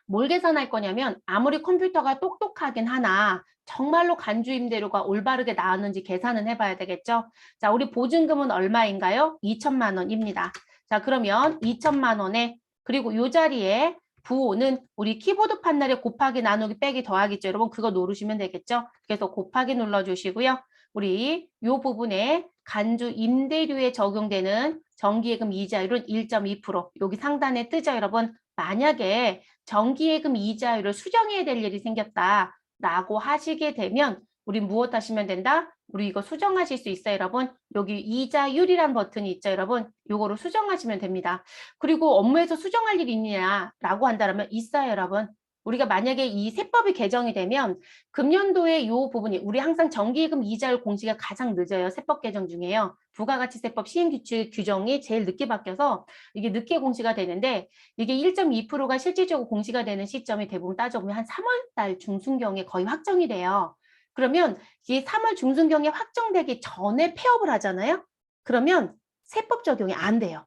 뭘 계산할 거냐면 아무리 컴퓨터가 똑똑하긴 하나 정말로 간주 임대료가 올바르게 나왔는지 계산은 해봐야 되겠죠. 자, 우리 보증금은 얼마인가요? 2천만 원입니다. 자, 그러면 2천만 원에 그리고 이 자리에 부호는 우리 키보드 판넬에 곱하기 나누기 빼기 더하기죠. 여러분 그거 누르시면 되겠죠. 그래서 곱하기 눌러주시고요. 우리 이 부분에 간주 임대료에 적용되는 정기예금 이자율은 1.2%. 여기 상단에 뜨죠, 여러분. 만약에 정기예금 이자율을 수정해야 될 일이 생겼다라고 하시게 되면 우리 무엇 하시면 된다? 우리 이거 수정하실 수 있어요, 여러분. 여기 이자율이란 버튼이 있죠, 여러분. 요거로 수정하시면 됩니다. 그리고 업무에서 수정할 일이 있느냐라고 한다면 있어요, 여러분. 우리가 만약에 이 세법이 개정이 되면 금년도에 요 부분이 우리 항상 정기예금 이자율 공시가 가장 늦어요. 세법 개정 중에요. 부가가치세법 시행규칙 규정이 제일 늦게 바뀌어서 이게 늦게 공시가 되는데 이게 1.2%가 실질적으로 공시가 되는 시점이 대부분 따져보면 한 3월 달 중순경에 거의 확정이 돼요. 그러면 이 3월 중순경에 확정되기 전에 폐업을 하잖아요. 그러면 세법 적용이 안 돼요.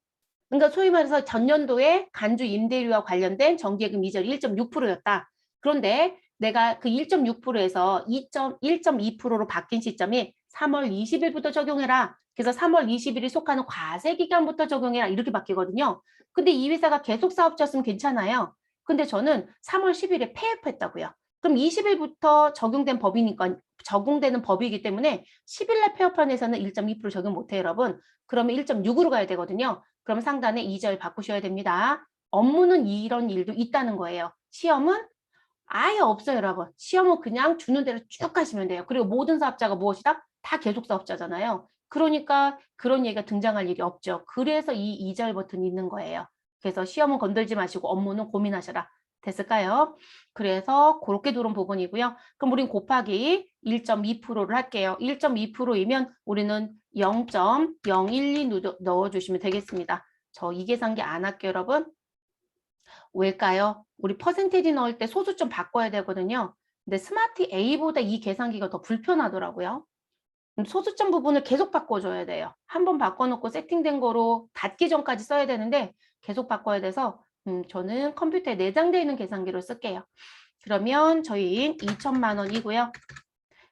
그러니까 소위 말해서 전년도에 간주 임대료와 관련된 정기예금 이자율이 1.6%였다. 그런데 내가 그 1.6%에서 1.2%로 바뀐 시점이 3월 20일부터 적용해라. 그래서 3월 20일이 속하는 과세 기간부터 적용해라. 이렇게 바뀌거든요. 근데 이 회사가 계속 사업자였으면 괜찮아요. 근데 저는 3월 10일에 폐업했다고요. 그럼 20일부터 적용된 법이니까 적용되는 법이기 때문에 10일날 폐업한 회사는 1.2% 적용 못해요, 여러분. 그러면 1.6으로 가야 되거든요. 그럼 상단에 이절 바꾸셔야 됩니다. 업무는 이런 일도 있다는 거예요. 시험은 아예 없어요, 여러분. 시험은 그냥 주는 대로 쭉 하시면 돼요. 그리고 모든 사업자가 무엇이다? 다 계속 사업자잖아요. 그러니까 그런 얘기가 등장할 일이 없죠. 그래서 이 이절 버튼이 있는 거예요. 그래서 시험은 건들지 마시고 업무는 고민하셔라. 됐을까요? 그래서 그렇게 들어온 부분이고요. 그럼 우린 곱하기 1.2%를 할게요. 1.2%이면 우리는 0.012 넣어주시면 되겠습니다. 저 이 계산기 안 할게요, 여러분. 왜일까요? 우리 퍼센테이지 넣을 때 소수 좀 바꿔야 되거든요. 근데 스마트 A보다 이 계산기가 더 불편하더라고요. 소수점 부분을 계속 바꿔줘야 돼요. 한번 바꿔놓고 세팅된 거로 닫기 전까지 써야 되는데 계속 바꿔야 돼서 저는 컴퓨터에 내장되어 있는 계산기로 쓸게요. 그러면 저희 2천만 원이고요.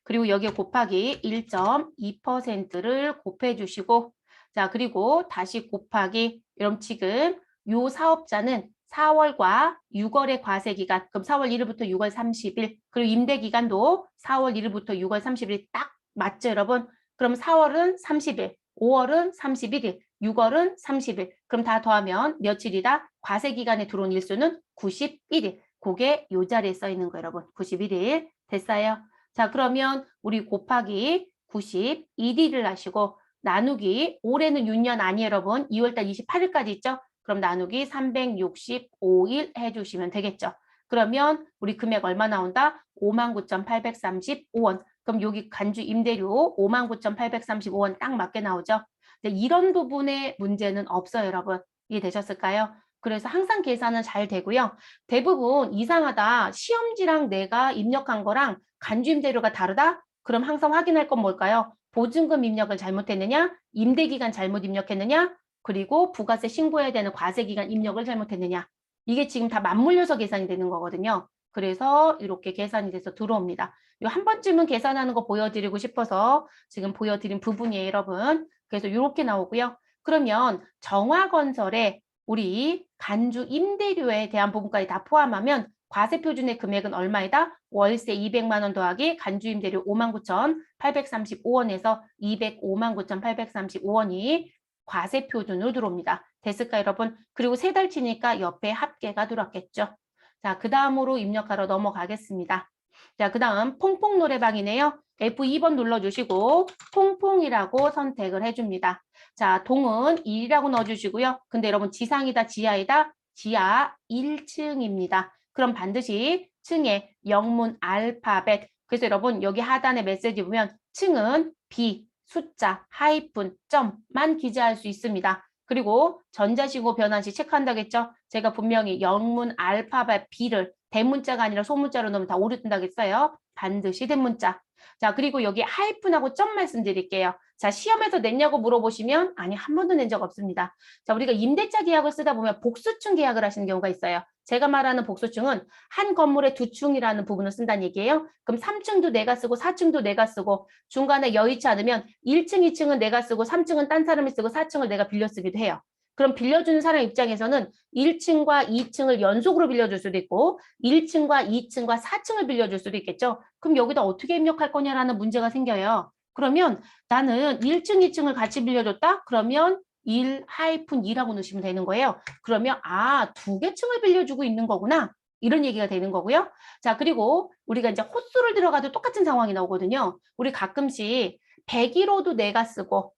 그리고 여기에 곱하기 1.2%를 곱해 주시고 자 그리고 다시 곱하기 그럼 지금 요 사업자는 4월과 6월의 과세기간 그럼 4월 1일부터 6월 30일 그리고 임대기간도 4월 1일부터 6월 30일 딱 맞죠 여러분? 그럼 4월은 30일 5월은 31일 6월은 30일 그럼 다 더하면 며칠이다? 과세기간에 들어온 일수는 91일 그게 요 자리에 써 있는 거예요 여러분 91일 됐어요? 자 그러면 우리 곱하기 91일을 하시고 나누기 올해는 6년 아니에요 여러분 2월달 28일까지 있죠 그럼 나누기 365일 해주시면 되겠죠 그러면 우리 금액 얼마 나온다 59,835원 그럼 여기 간주 임대료 59,835원 딱 맞게 나오죠 이런 부분에 문제는 없어요 여러분 이해되셨을까요 그래서 항상 계산은 잘 되고요 대부분 이상하다 시험지랑 내가 입력한 거랑 간주 임대료가 다르다? 그럼 항상 확인할 건 뭘까요? 보증금 입력을 잘못했느냐? 임대기간 잘못 입력했느냐? 그리고 부가세 신고해야 되는 과세기간 입력을 잘못했느냐? 이게 지금 다 맞물려서 계산이 되는 거거든요. 그래서 이렇게 계산이 돼서 들어옵니다. 한 번쯤은 계산하는 거 보여드리고 싶어서 지금 보여드린 부분이에요, 여러분. 그래서 이렇게 나오고요. 그러면 정화건설에 우리 간주 임대료에 대한 부분까지 다 포함하면 과세표준의 금액은 얼마이다? 월세 200만 원 더하기 간주임대료 59,835원에서 205만 9,835원이 과세표준으로 들어옵니다. 됐을까 여러분? 그리고 세 달 치니까 옆에 합계가 들어왔겠죠. 자, 그 다음으로 입력하러 넘어가겠습니다. 자, 그 다음 퐁퐁 노래방이네요. F2번 눌러주시고 퐁퐁이라고 선택을 해줍니다. 자, 동은 1이라고 넣어주시고요. 근데 여러분 지상이다 지하이다? 지하 1층입니다. 그럼 반드시 층에 영문 알파벳. 그래서 여러분 여기 하단에 메시지 보면 층은 비, 숫자, 하이픈, 점만 기재할 수 있습니다. 그리고 전자시고 변환시 체크한다겠죠? 제가 분명히 영문 알파벳 B를 대문자가 아니라 소문자로 넣으면 다 오류뜬다겠어요? 반드시 대문자. 자, 그리고 여기 하이픈하고 점 말씀드릴게요. 자, 시험에서 냈냐고 물어보시면 아니, 한 번도 낸 적 없습니다. 자, 우리가 임대차 계약을 쓰다 보면 복수층 계약을 하시는 경우가 있어요. 제가 말하는 복수층은 한 건물에 두 층이라는 부분을 쓴다는 얘기예요. 그럼 3층도 내가 쓰고 4층도 내가 쓰고 중간에 여의치 않으면 1층, 2층은 내가 쓰고 3층은 딴 사람이 쓰고 4층을 내가 빌려 쓰기도 해요. 그럼 빌려주는 사람 입장에서는 1층과 2층을 연속으로 빌려줄 수도 있고 1층과 2층과 4층을 빌려줄 수도 있겠죠. 그럼 여기다 어떻게 입력할 거냐라는 문제가 생겨요. 그러면 나는 1층, 2층을 같이 빌려줬다? 그러면 1-2라고 넣으시면 되는 거예요. 그러면 두 개 층을 빌려주고 있는 거구나. 이런 얘기가 되는 거고요. 자, 그리고 우리가 이제 호수를 들어가도 똑같은 상황이 나오거든요. 우리 가끔씩 101호도 내가 쓰고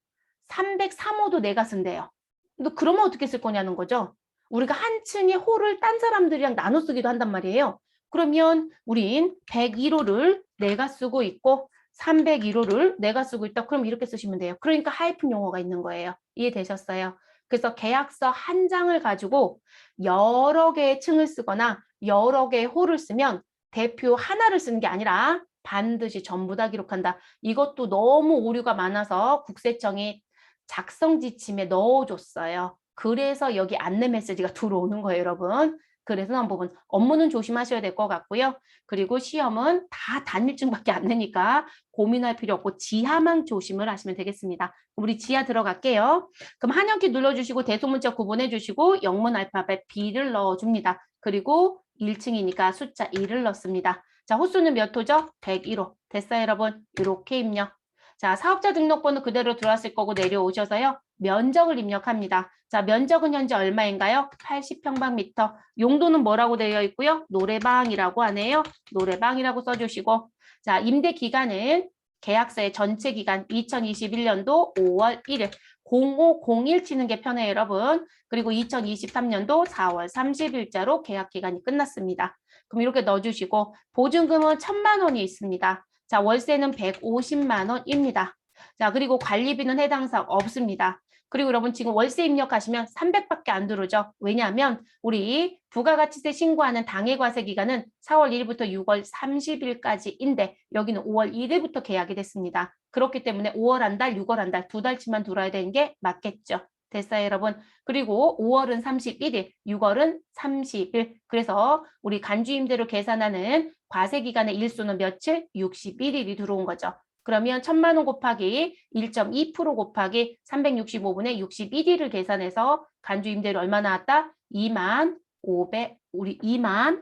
303호도 내가 쓴대요. 근데 그러면 어떻게 쓸 거냐는 거죠. 우리가 한 층의 호를 딴 사람들이랑 나눠 쓰기도 한단 말이에요. 그러면 우린 101호를 내가 쓰고 있고 301호를 내가 쓰고 있다. 그럼 이렇게 쓰시면 돼요. 그러니까 하이픈 용어가 있는 거예요. 이해되셨어요? 그래서 계약서 한 장을 가지고 여러 개의 층을 쓰거나 여러 개의 호를 쓰면 대표 하나를 쓰는 게 아니라 반드시 전부 다 기록한다. 이것도 너무 오류가 많아서 국세청이 작성 지침에 넣어줬어요. 그래서 여기 안내 메시지가 들어오는 거예요, 여러분. 그래서 한 부분 업무는 조심하셔야 될 것 같고요. 그리고 시험은 다 단일층밖에 안 되니까 고민할 필요 없고 지하만 조심을 하시면 되겠습니다. 우리 지하 들어갈게요. 그럼 한영키 눌러주시고 대소문자 구분해 주시고 영문 알파벳 B를 넣어줍니다. 그리고 1층이니까 숫자 2를 넣습니다. 자, 호수는 몇 호죠? 101호. 됐어요, 여러분? 이렇게 입력. 자, 사업자 등록번호 그대로 들어왔을 거고 내려오셔서요. 면적을 입력합니다. 자, 면적은 현재 얼마인가요? 80평방미터. 용도는 뭐라고 되어 있고요? 노래방이라고 하네요. 노래방이라고 써주시고. 자, 임대 기간은 계약서의 전체 기간 2021년도 5월 1일. 0501 치는 게 편해요, 여러분. 그리고 2023년도 4월 30일자로 계약 기간이 끝났습니다. 그럼 이렇게 넣어주시고 보증금은 1,000만 원이 있습니다. 자, 월세는 150만 원입니다. 자, 그리고 관리비는 해당 사항 없습니다. 그리고 여러분 지금 월세 입력하시면 300밖에 안 들어오죠. 왜냐하면 우리 부가가치세 신고하는 당해과세 기간은 4월 1일부터 6월 30일까지인데 여기는 5월 1일부터 계약이 됐습니다. 그렇기 때문에 5월 한 달, 6월 한 달, 두 달치만 들어야 되는 게 맞겠죠. 됐어요, 여러분. 그리고 5월은 31일, 6월은 30일. 그래서 우리 간주임대로 계산하는 과세기간의 일수는 며칠? 61일이 들어온 거죠. 그러면 1,000만 원 곱하기 1.2% 곱하기 365분의 61일을 계산해서 간주임대료 얼마 나왔다? 2만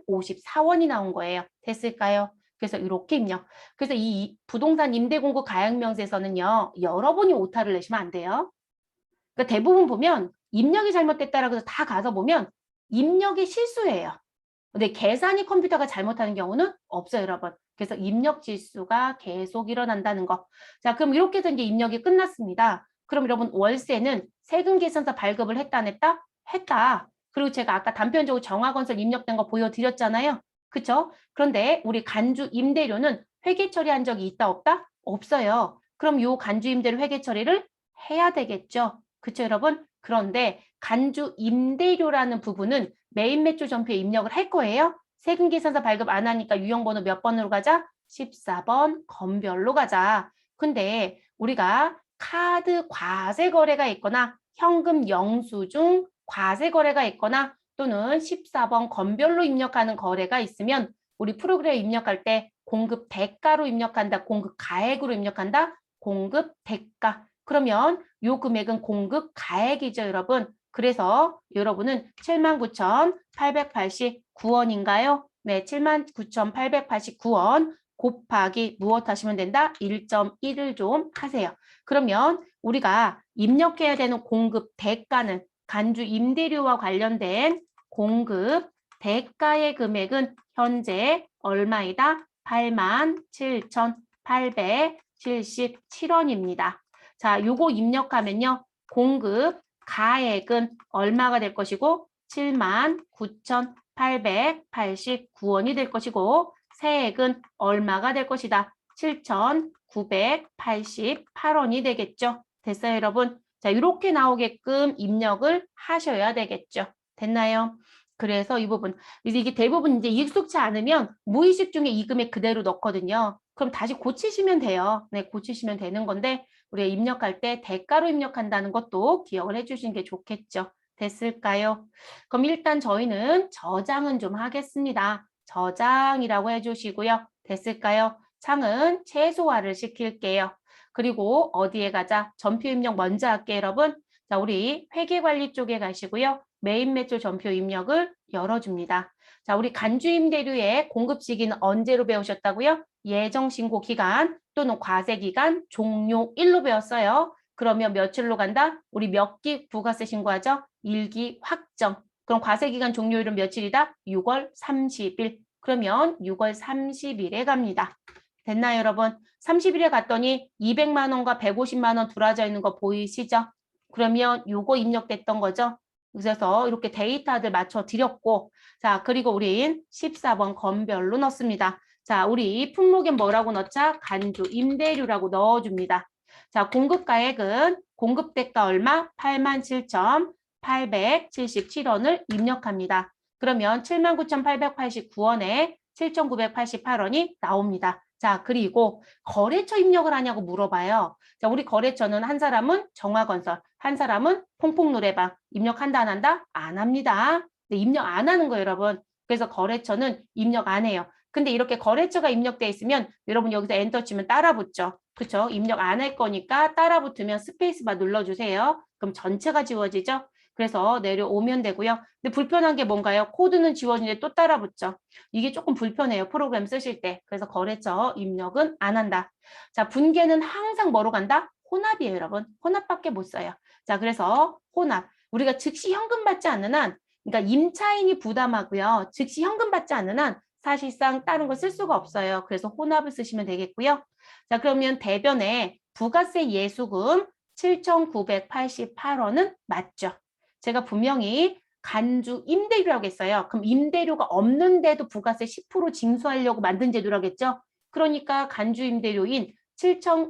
54원이 나온 거예요. 됐을까요? 그래서 이렇게 입력. 그래서 이 부동산 임대공고 가액명세서는요. 여러분이 오타를 내시면 안 돼요. 그러니까 대부분 보면 입력이 잘못됐다라고 해서 다 가서 보면 입력이 실수예요. 근데 계산이 컴퓨터가 잘못하는 경우는 없어요, 여러분. 그래서 입력 질수가 계속 일어난다는 거. 자, 그럼 이렇게 해서 이제 입력이 끝났습니다. 그럼 여러분 월세는 세금 계산서 발급을 했다 안 했다? 했다. 그리고 제가 아까 단편적으로 정화건설 입력된 거 보여드렸잖아요. 그쵸? 그런데 우리 간주 임대료는 회계 처리한 적이 있다 없다? 없어요. 그럼 요 간주 임대료 회계 처리를 해야 되겠죠. 그쵸, 여러분? 그런데 간주 임대료라는 부분은 메인 매출 전표에 입력을 할 거예요. 세금 계산서 발급 안 하니까 유형번호 몇 번으로 가자? 14번 건별로 가자. 근데 우리가 카드 과세 거래가 있거나 현금 영수증 과세 거래가 있거나 또는 14번 건별로 입력하는 거래가 있으면 우리 프로그램 입력할 때 공급 대가로 입력한다, 공급 가액으로 입력한다, 공급 대가. 그러면 요 금액은 공급 가액이죠, 여러분. 그래서 여러분은 79,889원인가요? 네, 79,889원 곱하기 무엇 하시면 된다? 1.1을 좀 하세요. 그러면 우리가 입력해야 되는 공급 대가는 간주 임대료와 관련된 공급 대가의 금액은 현재 얼마이다? 87,877원입니다. 자, 요거 입력하면요. 공급 가액은 얼마가 될 것이고 79,889원이 될 것이고 세액은 얼마가 될 것이다. 7,988원이 되겠죠. 됐어요, 여러분? 자, 이렇게 나오게끔 입력을 하셔야 되겠죠. 됐나요? 그래서 이 부분, 이게 대부분 이제 익숙치 않으면 무의식 중에 이 금액 그대로 넣거든요. 그럼 다시 고치시면 돼요. 네, 고치시면 되는 건데 우리가 입력할 때 대가로 입력한다는 것도 기억을 해주시는 게 좋겠죠. 됐을까요? 그럼 일단 저희는 저장은 좀 하겠습니다. 저장이라고 해주시고요. 됐을까요? 창은 최소화를 시킬게요. 그리고 어디에 가자? 전표 입력 먼저 할게요, 여러분. 자, 우리 회계관리 쪽에 가시고요. 메인 매출 전표 입력을 열어줍니다. 자, 우리 간주임대료의 공급 시기는 언제로 배우셨다고요? 예정신고 기간 또는 과세 기간 종료일로 배웠어요. 그러면 며칠로 간다? 우리 몇 기 부가세 신고하죠? 1기 확정. 그럼 과세 기간 종료일은 며칠이다? 6월 30일. 그러면 6월 30일에 갑니다. 됐나요, 여러분? 30일에 갔더니 200만 원과 150만 원 들어져 있는 거 보이시죠? 그러면 요거 입력됐던 거죠. 그래서 이렇게 데이터들 맞춰 드렸고, 자, 그리고 우린 14번 건별로 넣습니다. 자, 우리 품목엔 뭐라고 넣자? 간주 임대료라고 넣어줍니다. 자, 공급가액은 공급대가 얼마? 87,877원을 입력합니다. 그러면 79,889원에 7,988원이 나옵니다. 자, 그리고 거래처 입력을 하냐고 물어봐요. 자, 우리 거래처는 한 사람은 정화건설, 한 사람은 퐁퐁노래방. 입력한다, 안 한다? 안 합니다. 네, 입력 안 하는 거예요, 여러분. 그래서 거래처는 입력 안 해요. 근데 이렇게 거래처가 입력돼 있으면 여러분 여기서 엔터 치면 따라 붙죠. 그렇죠? 입력 안 할 거니까 따라 붙으면 스페이스바 눌러주세요. 그럼 전체가 지워지죠? 그래서 내려오면 되고요. 근데 불편한 게 뭔가요? 코드는 지워지는데 또 따라 붙죠. 이게 조금 불편해요. 프로그램 쓰실 때. 그래서 거래처 입력은 안 한다. 자, 분계는 항상 뭐로 간다? 혼합이에요, 여러분. 혼합밖에 못 써요. 자, 그래서 혼합. 우리가 즉시 현금 받지 않는 한, 그러니까 임차인이 부담하고요. 즉시 현금 받지 않는 한 사실상 다른 거 쓸 수가 없어요. 그래서 혼합을 쓰시면 되겠고요. 자, 그러면 대변에 부가세 예수금 7,988원은 맞죠? 제가 분명히 간주 임대료라고 했어요. 그럼 임대료가 없는데도 부가세 10% 징수하려고 만든 제도라겠죠? 그러니까 간주 임대료인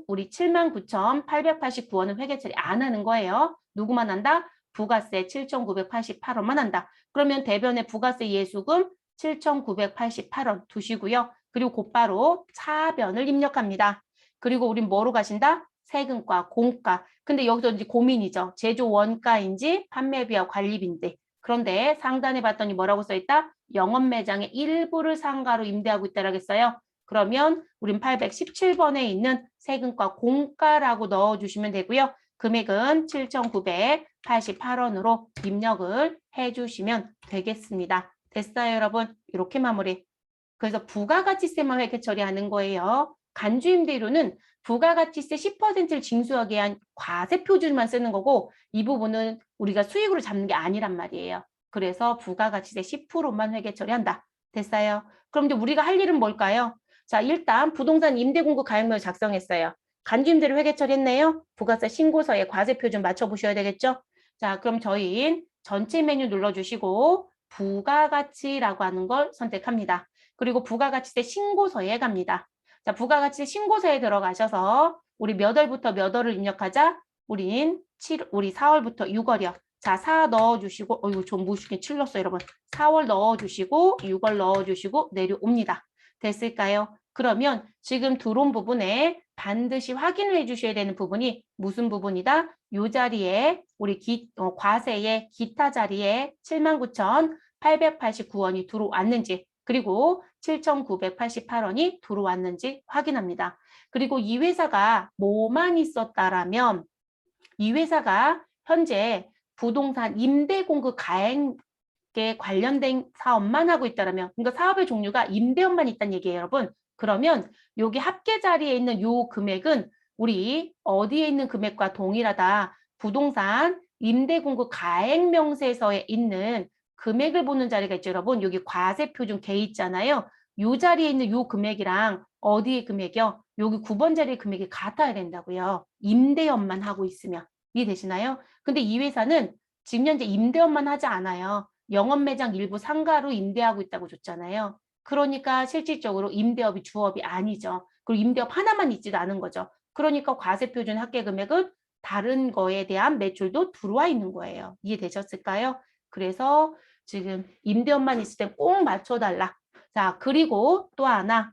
우리 79,889원은 회계 처리 안 하는 거예요. 누구만 한다? 부가세 7,988원만 한다. 그러면 대변에 부가세 예수금 7,988원 두시고요. 그리고 곧바로 차변을 입력합니다. 그리고 우린 뭐로 가신다? 세금과 공가. 근데 여기서 이제 고민이죠. 제조 원가인지 판매비와 관리비인데. 그런데 상단에 봤더니 뭐라고 써있다? 영업 매장의 일부를 상가로 임대하고 있다라고 했어요. 그러면 우린 817번에 있는 세금과 공가라고 넣어주시면 되고요. 금액은 7,988원으로 입력을 해주시면 되겠습니다. 됐어요, 여러분? 이렇게 마무리. 그래서 부가가치세만 회계 처리하는 거예요. 간주임대료는 부가가치세 10%를 징수하기 위한 과세 표준만 쓰는 거고 이 부분은 우리가 수익으로 잡는 게 아니란 말이에요. 그래서 부가가치세 10%만 회계 처리한다. 됐어요? 그럼 이제 우리가 할 일은 뭘까요? 자, 일단 부동산 임대공급 가액명을 작성했어요. 간주임대료 회계 처리했네요. 부가세 신고서에 과세 표준 맞춰보셔야 되겠죠? 자, 그럼 저희 전체 메뉴 눌러주시고 부가가치라고 하는 걸 선택합니다. 그리고 부가가치세 신고서에 갑니다. 자, 부가가치세 신고서에 들어가셔서 우리 몇 월부터 몇 월을 입력하자? 우리 4월부터 6월이요. 자, 4 넣어주시고, 이거 좀 무식해 7 넣었어요, 여러분. 4월 넣어주시고, 6월 넣어주시고, 내려옵니다. 됐을까요? 그러면 지금 들어온 부분에 반드시 확인을 해주셔야 되는 부분이 무슨 부분이다? 이 자리에 우리 과세의 기타 자리에 79,889원이 들어왔는지 그리고 7,988원이 들어왔는지 확인합니다. 그리고 이 회사가 뭐만 있었다라면 이 회사가 현재 부동산 임대 공급 가액에 관련된 사업만 하고 있다라면 그러니까 사업의 종류가 임대업만 있다는 얘기예요, 여러분. 그러면 여기 합계 자리에 있는 요 금액은 우리 어디에 있는 금액과 동일하다. 부동산 임대 공급 가액 명세서에 있는 금액을 보는 자리가 있죠, 여러분. 여기 과세 표준 개 있잖아요. 요 자리에 있는 요 금액이랑 어디의 금액이요? 여기 9번 자리의 금액이 같아야 된다고요. 임대업만 하고 있으면. 이해되시나요? 근데 이 회사는 지금 현재 임대업만 하지 않아요. 영업매장 일부 상가로 임대하고 있다고 줬잖아요. 그러니까 실질적으로 임대업이 주업이 아니죠. 그리고 임대업 하나만 있지도 않은 거죠. 그러니까 과세표준 합계금액은 다른 거에 대한 매출도 들어와 있는 거예요. 이해되셨을까요? 그래서 지금 임대업만 있을 땐 꼭 맞춰달라. 자, 그리고 또 하나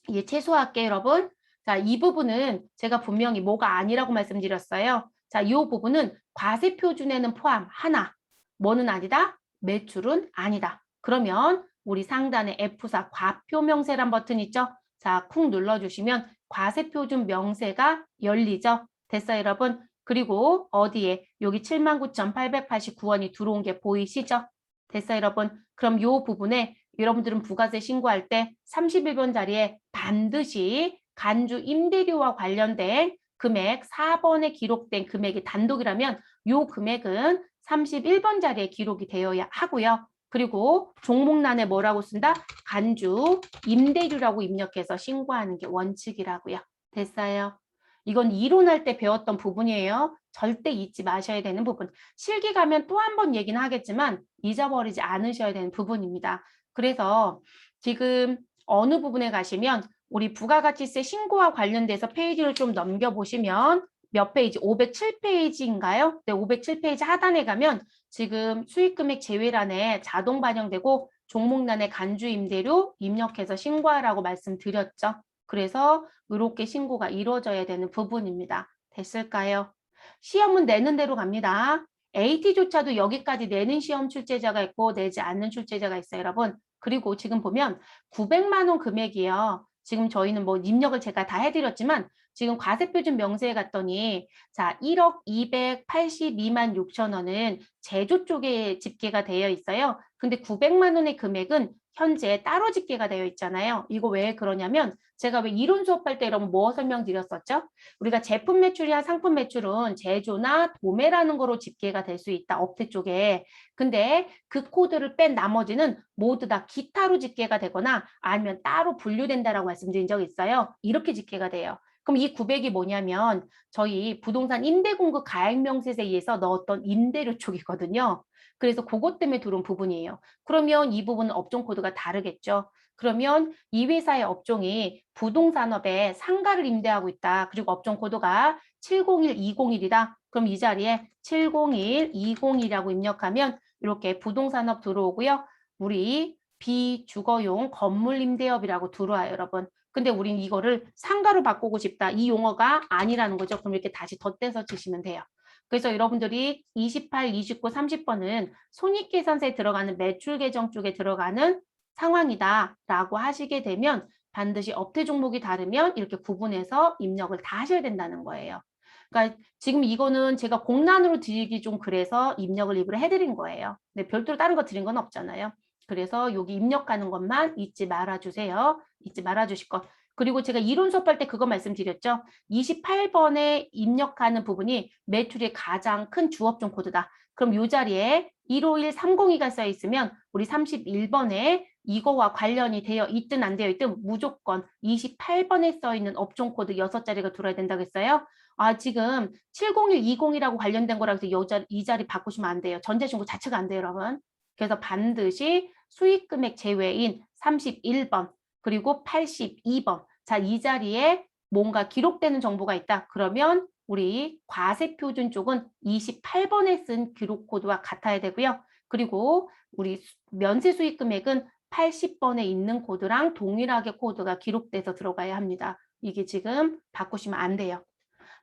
이제 최소화할게요, 여러분. 자, 이 부분은 제가 분명히 뭐가 아니라고 말씀드렸어요. 자, 이 부분은 과세표준에는 포함 하나. 뭐는 아니다? 매출은 아니다. 그러면 우리 상단에 F4 과표명세란 버튼 있죠? 자, 쿵 눌러주시면 과세표준 명세가 열리죠? 됐어요, 여러분? 그리고 어디에 여기 79,889원이 들어온 게 보이시죠? 됐어요, 여러분? 그럼 이 부분에 여러분들은 부가세 신고할 때 31번 자리에 반드시 간주 임대료와 관련된 금액 4번에 기록된 금액이 단독이라면 이 금액은 31번 자리에 기록이 되어야 하고요. 그리고 종목란에 뭐라고 쓴다? 간주 임대료라고 입력해서 신고하는 게 원칙이라고요. 됐어요? 이건 이론할 때 배웠던 부분이에요. 절대 잊지 마셔야 되는 부분. 실기 가면 또 한 번 얘기는 하겠지만 잊어버리지 않으셔야 되는 부분입니다. 그래서 지금 어느 부분에 가시면 우리 부가가치세 신고와 관련돼서 페이지를 좀 넘겨보시면 몇 페이지? 507페이지인가요? 네, 507페이지 하단에 가면 지금 수익금액 제외란에 자동 반영되고 종목란에 간주임대료 입력해서 신고하라고 말씀드렸죠. 그래서 이렇게 신고가 이루어져야 되는 부분입니다. 됐을까요? 시험은 내는 대로 갑니다. AT조차도 여기까지 내는 시험 출제자가 있고 내지 않는 출제자가 있어요, 여러분. 그리고 지금 보면 900만 원 금액이요. 지금 저희는 뭐 입력을 제가 다 해드렸지만 지금 과세표준 명세에 갔더니 자 1억 282만 6천 원은 제조 쪽에 집계가 되어 있어요. 근데 900만 원의 금액은 현재 따로 집계가 되어 있잖아요. 이거 왜 그러냐면 제가 왜 이론 수업할 때 여러분 뭐 설명드렸었죠? 우리가 제품 매출이나 상품 매출은 제조나 도매라는 거로 집계가 될 수 있다. 업태 쪽에. 근데 그 코드를 뺀 나머지는 모두 다 기타로 집계가 되거나 아니면 따로 분류된다라고 말씀드린 적이 있어요. 이렇게 집계가 돼요. 그럼 이 900이 뭐냐면 저희 부동산 임대공급 가액명세세에 의해서 넣었던 임대료 쪽이거든요. 그래서 그것 때문에 들어온 부분이에요. 그러면 이 부분은 업종 코드가 다르겠죠. 그러면 이 회사의 업종이 부동산업에 상가를 임대하고 있다. 그리고 업종 코드가 701201이다. 그럼 이 자리에 701201이라고 입력하면 이렇게 부동산업 들어오고요. 우리 비주거용 건물 임대업이라고 들어와요, 여러분. 근데 우린 이거를 상가로 바꾸고 싶다. 이 용어가 아니라는 거죠. 그럼 이렇게 다시 덧대서 치시면 돼요. 그래서 여러분들이 28, 29, 30번은 손익계산서에 들어가는 매출 계정 쪽에 들어가는 상황이다라고 하시게 되면 반드시 업태 종목이 다르면 이렇게 구분해서 입력을 다 하셔야 된다는 거예요. 그러니까 지금 이거는 제가 공란으로 드리기 좀 그래서 입력을 일부러 해드린 거예요. 근데 별도로 다른 거 드린 건 없잖아요. 그래서 여기 입력하는 것만 잊지 말아주세요. 잊지 말아주실 것. 그리고 제가 이론 수업할 때 그거 말씀드렸죠. 28번에 입력하는 부분이 매출의 가장 큰 주업종 코드다. 그럼 이 자리에 151302가 써 있으면 우리 31번에 이거와 관련이 되어 있든 안 되어 있든 무조건 28번에 써 있는 업종 코드 6자리가 들어야 된다고 했어요. 아, 지금 70120이라고 관련된 거라 해서 이 자리 바꾸시면 안 돼요. 전자신고 자체가 안 돼요, 여러분. 그래서 반드시 수익금액 제외인 31번 그리고 82번. 자, 이 자리에 뭔가 기록되는 정보가 있다. 그러면 우리 과세표준 쪽은 28번에 쓴 기록 코드와 같아야 되고요. 그리고 우리 면세 수익 금액은 80번에 있는 코드랑 동일하게 코드가 기록돼서 들어가야 합니다. 이게 지금 바꾸시면 안 돼요.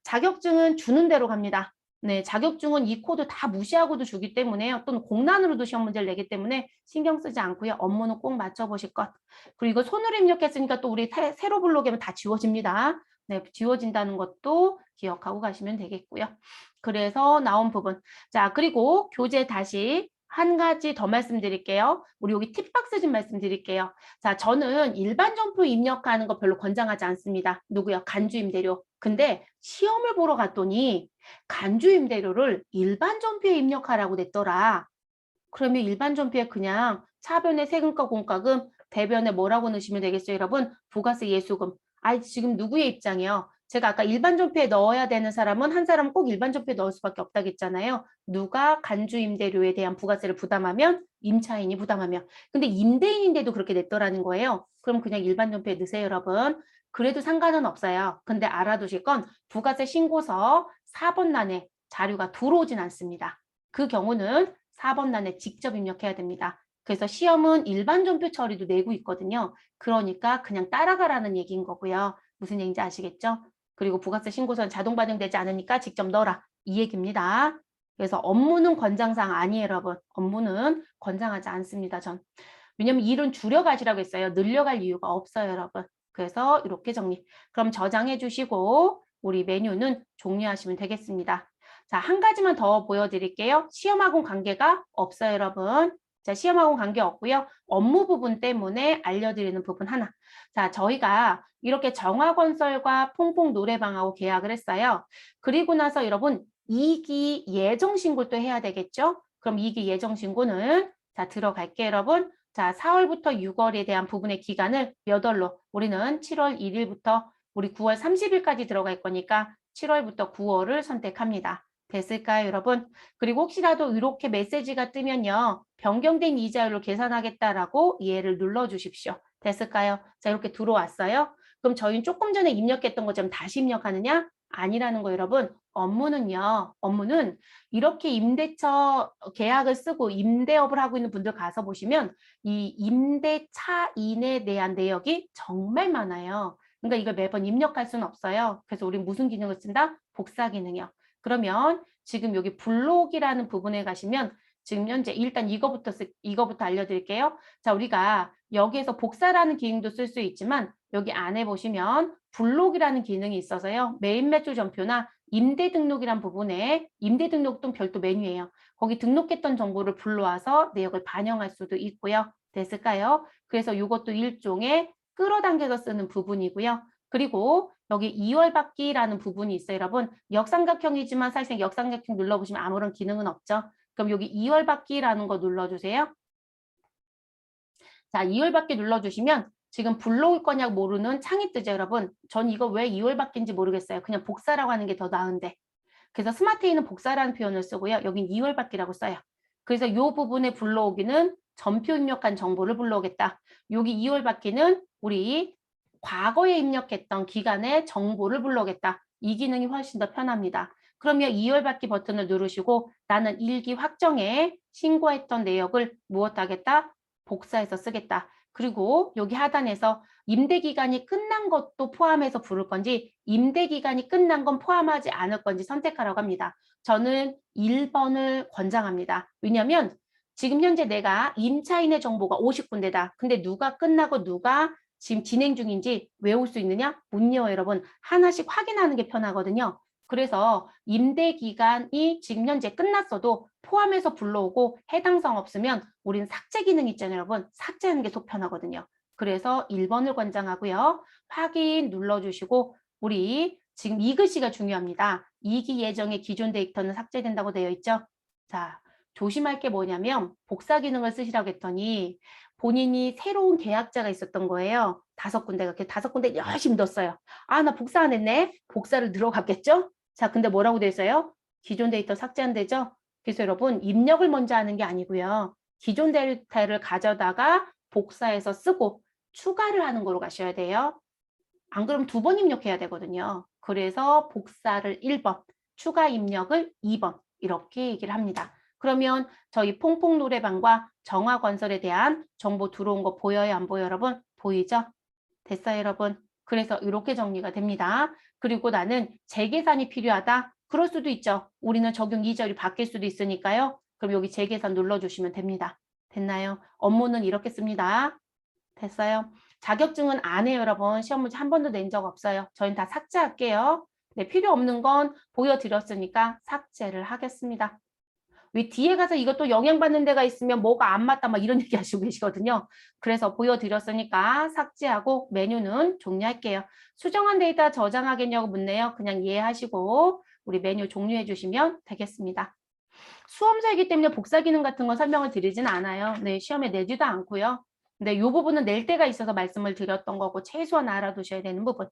자격증은 주는 대로 갑니다. 네, 자격증은 이 코드 다 무시하고도 주기 때문에요. 또는 공란으로도 시험 문제를 내기 때문에 신경 쓰지 않고요. 업무는 꼭 맞춰보실 것. 그리고 이거 손으로 입력했으니까 또 우리 세로 블록이면 다 지워집니다. 네, 지워진다는 것도 기억하고 가시면 되겠고요. 그래서 나온 부분. 자, 그리고 교재 다시 한 가지 더 말씀드릴게요. 우리 여기 팁박스 좀 말씀드릴게요. 자, 저는 일반 점포 입력하는 거 별로 권장하지 않습니다. 누구요? 간주임대료. 근데 시험을 보러 갔더니 간주임대료를 일반 점포에 입력하라고 냈더라. 그러면 일반 점포에 그냥 차변에 세금과 공과금, 대변에 뭐라고 넣으시면 되겠어요, 여러분? 부가세 예수금. 아, 지금 누구의 입장이요? 제가 아까 일반 존폐에 넣어야 되는 사람은 한 사람은 꼭 일반 존폐에 넣을 수밖에 없다고 했잖아요. 누가 간주 임대료에 대한 부가세를 부담하면 임차인이 부담하며. 근데 임대인인데도 그렇게 냈더라는 거예요. 그럼 그냥 일반 존폐에 넣으세요, 여러분. 그래도 상관은 없어요. 근데 알아두실 건 부가세 신고서 4번란에 자료가 들어오진 않습니다. 그 경우는 4번란에 직접 입력해야 됩니다. 그래서 시험은 일반 존폐 처리도 내고 있거든요. 그러니까 그냥 따라가라는 얘기인 거고요. 무슨 얘기인지 아시겠죠? 그리고 부가세 신고서는 자동 반영되지 않으니까 직접 넣어라. 이 얘기입니다. 그래서 업무는 권장사항 아니에요, 여러분. 업무는 권장하지 않습니다, 전. 왜냐면 일은 줄여가시라고 했어요. 늘려갈 이유가 없어요, 여러분. 그래서 이렇게 정리. 그럼 저장해 주시고 우리 메뉴는 종료하시면 되겠습니다. 자, 한 가지만 더 보여드릴게요. 시험하고는 관계가 없어요, 여러분. 자, 시험하고는 관계 없고요. 업무 부분 때문에 알려드리는 부분 하나. 자, 저희가 이렇게 정화건설과 퐁퐁 노래방하고 계약을 했어요. 그리고 나서 여러분 2기 예정신고를 또 해야 되겠죠? 그럼 2기 예정신고는 자, 들어갈게요, 여러분. 자, 4월부터 6월에 대한 부분의 기간을 몇 월로? 우리는 7월 1일부터 우리 9월 30일까지 들어갈 거니까 7월부터 9월을 선택합니다. 됐을까요, 여러분? 그리고 혹시라도 이렇게 메시지가 뜨면요. 변경된 이자율로 계산하겠다라고 이해를 눌러주십시오. 됐을까요? 자, 이렇게 들어왔어요. 그럼 저희는 조금 전에 입력했던 것처럼 다시 입력하느냐? 아니라는 거 여러분. 업무는요. 업무는 이렇게 임대차 계약을 쓰고 임대업을 하고 있는 분들 가서 보시면 이 임대차인에 대한 내역이 정말 많아요. 그러니까 이걸 매번 입력할 수는 없어요. 그래서 우리 무슨 기능을 쓴다? 복사 기능이요. 그러면 지금 여기 블록이라는 부분에 가시면 지금 현재 일단 이거부터 알려드릴게요. 자, 우리가 여기에서 복사라는 기능도 쓸 수 있지만 여기 안에 보시면 블록이라는 기능이 있어서요. 매입 매출 전표나 임대 등록이란 부분에 임대 등록도 별도 메뉴예요. 거기 등록했던 정보를 불러와서 내역을 반영할 수도 있고요. 됐을까요? 그래서 이것도 일종의 끌어당겨서 쓰는 부분이고요. 그리고 여기 2월 받기라는 부분이 있어요, 여러분. 역삼각형이지만 사실상 역삼각형 눌러보시면 아무런 기능은 없죠. 그럼 여기 2월 받기라는 거 눌러주세요. 자, 2월 받기 눌러주시면 지금 불러올 거냐 모르는 창이 뜨죠, 여러분. 전 이거 왜 2월 받기인지 모르겠어요. 그냥 복사라고 하는 게 더 나은데. 그래서 스마트에는 복사라는 표현을 쓰고요. 여긴 2월 받기라고 써요. 그래서 이 부분에 불러오기는 전표 입력한 정보를 불러오겠다. 여기 2월 받기는 우리 과거에 입력했던 기간의 정보를 불러오겠다. 이 기능이 훨씬 더 편합니다. 그러면 2월 받기 버튼을 누르시고 나는 일기 확정에 신고했던 내역을 무엇하겠다? 복사해서 쓰겠다. 그리고 여기 하단에서 임대기간이 끝난 것도 포함해서 부를 건지 임대기간이 끝난 건 포함하지 않을 건지 선택하라고 합니다. 저는 1번을 권장합니다. 왜냐하면 지금 현재 내가 임차인의 정보가 50군데다. 근데 누가 끝나고 누가 지금 진행 중인지 외울 수 있느냐? 문요 여러분. 하나씩 확인하는 게 편하거든요. 그래서 임대 기간이 지금 현재 끝났어도 포함해서 불러오고 해당사항 없으면 우린 삭제 기능 있잖아요, 여러분. 삭제하는 게 속 편하거든요. 그래서 1번을 권장하고요. 확인 눌러주시고 우리 지금 이 글씨가 중요합니다. 2기 예정의 기존 데이터는 삭제된다고 되어 있죠. 자, 조심할 게 뭐냐면 복사 기능을 쓰시라고 했더니 본인이 새로운 계약자가 있었던 거예요. 5군데가. 5군데 열심히 넣었어요. 아, 나 복사 안 했네. 복사를 들어갔겠죠? 자, 근데 뭐라고 돼 있어요? 기존 데이터 삭제한대죠? 그래서 여러분 입력을 먼저 하는 게 아니고요. 기존 데이터를 가져다가 복사해서 쓰고 추가를 하는 거로 가셔야 돼요. 안 그러면 2번 입력해야 되거든요. 그래서 복사를 1번, 추가 입력을 2번 이렇게 얘기를 합니다. 그러면 저희 퐁퐁 노래방과 정화건설에 대한 정보 들어온 거 보여요? 안 보여요, 여러분? 보이죠? 됐어요, 여러분? 그래서 이렇게 정리가 됩니다. 그리고 나는 재계산이 필요하다? 그럴 수도 있죠. 우리는 적용 이자율이 바뀔 수도 있으니까요. 그럼 여기 재계산 눌러주시면 됩니다. 됐나요? 업무는 이렇게 씁니다. 됐어요? 자격증은 안 해요, 여러분. 시험 문제 한 번도 낸 적 없어요. 저희는 다 삭제할게요. 네, 필요 없는 건 보여드렸으니까 삭제를 하겠습니다. 왜 뒤에 가서 이것도 영향받는 데가 있으면 뭐가 안 맞다 막 이런 얘기 하시고 계시거든요. 그래서 보여드렸으니까 삭제하고 메뉴는 종료할게요. 수정한 데이터 저장하겠냐고 묻네요. 그냥 이해하시고 우리 메뉴 종료해 주시면 되겠습니다. 수험서이기 때문에 복사 기능 같은 거 설명을 드리진 않아요. 네, 시험에 내지도 않고요. 근데 이 부분은 낼 때가 있어서 말씀을 드렸던 거고 최소한 알아두셔야 되는 부분.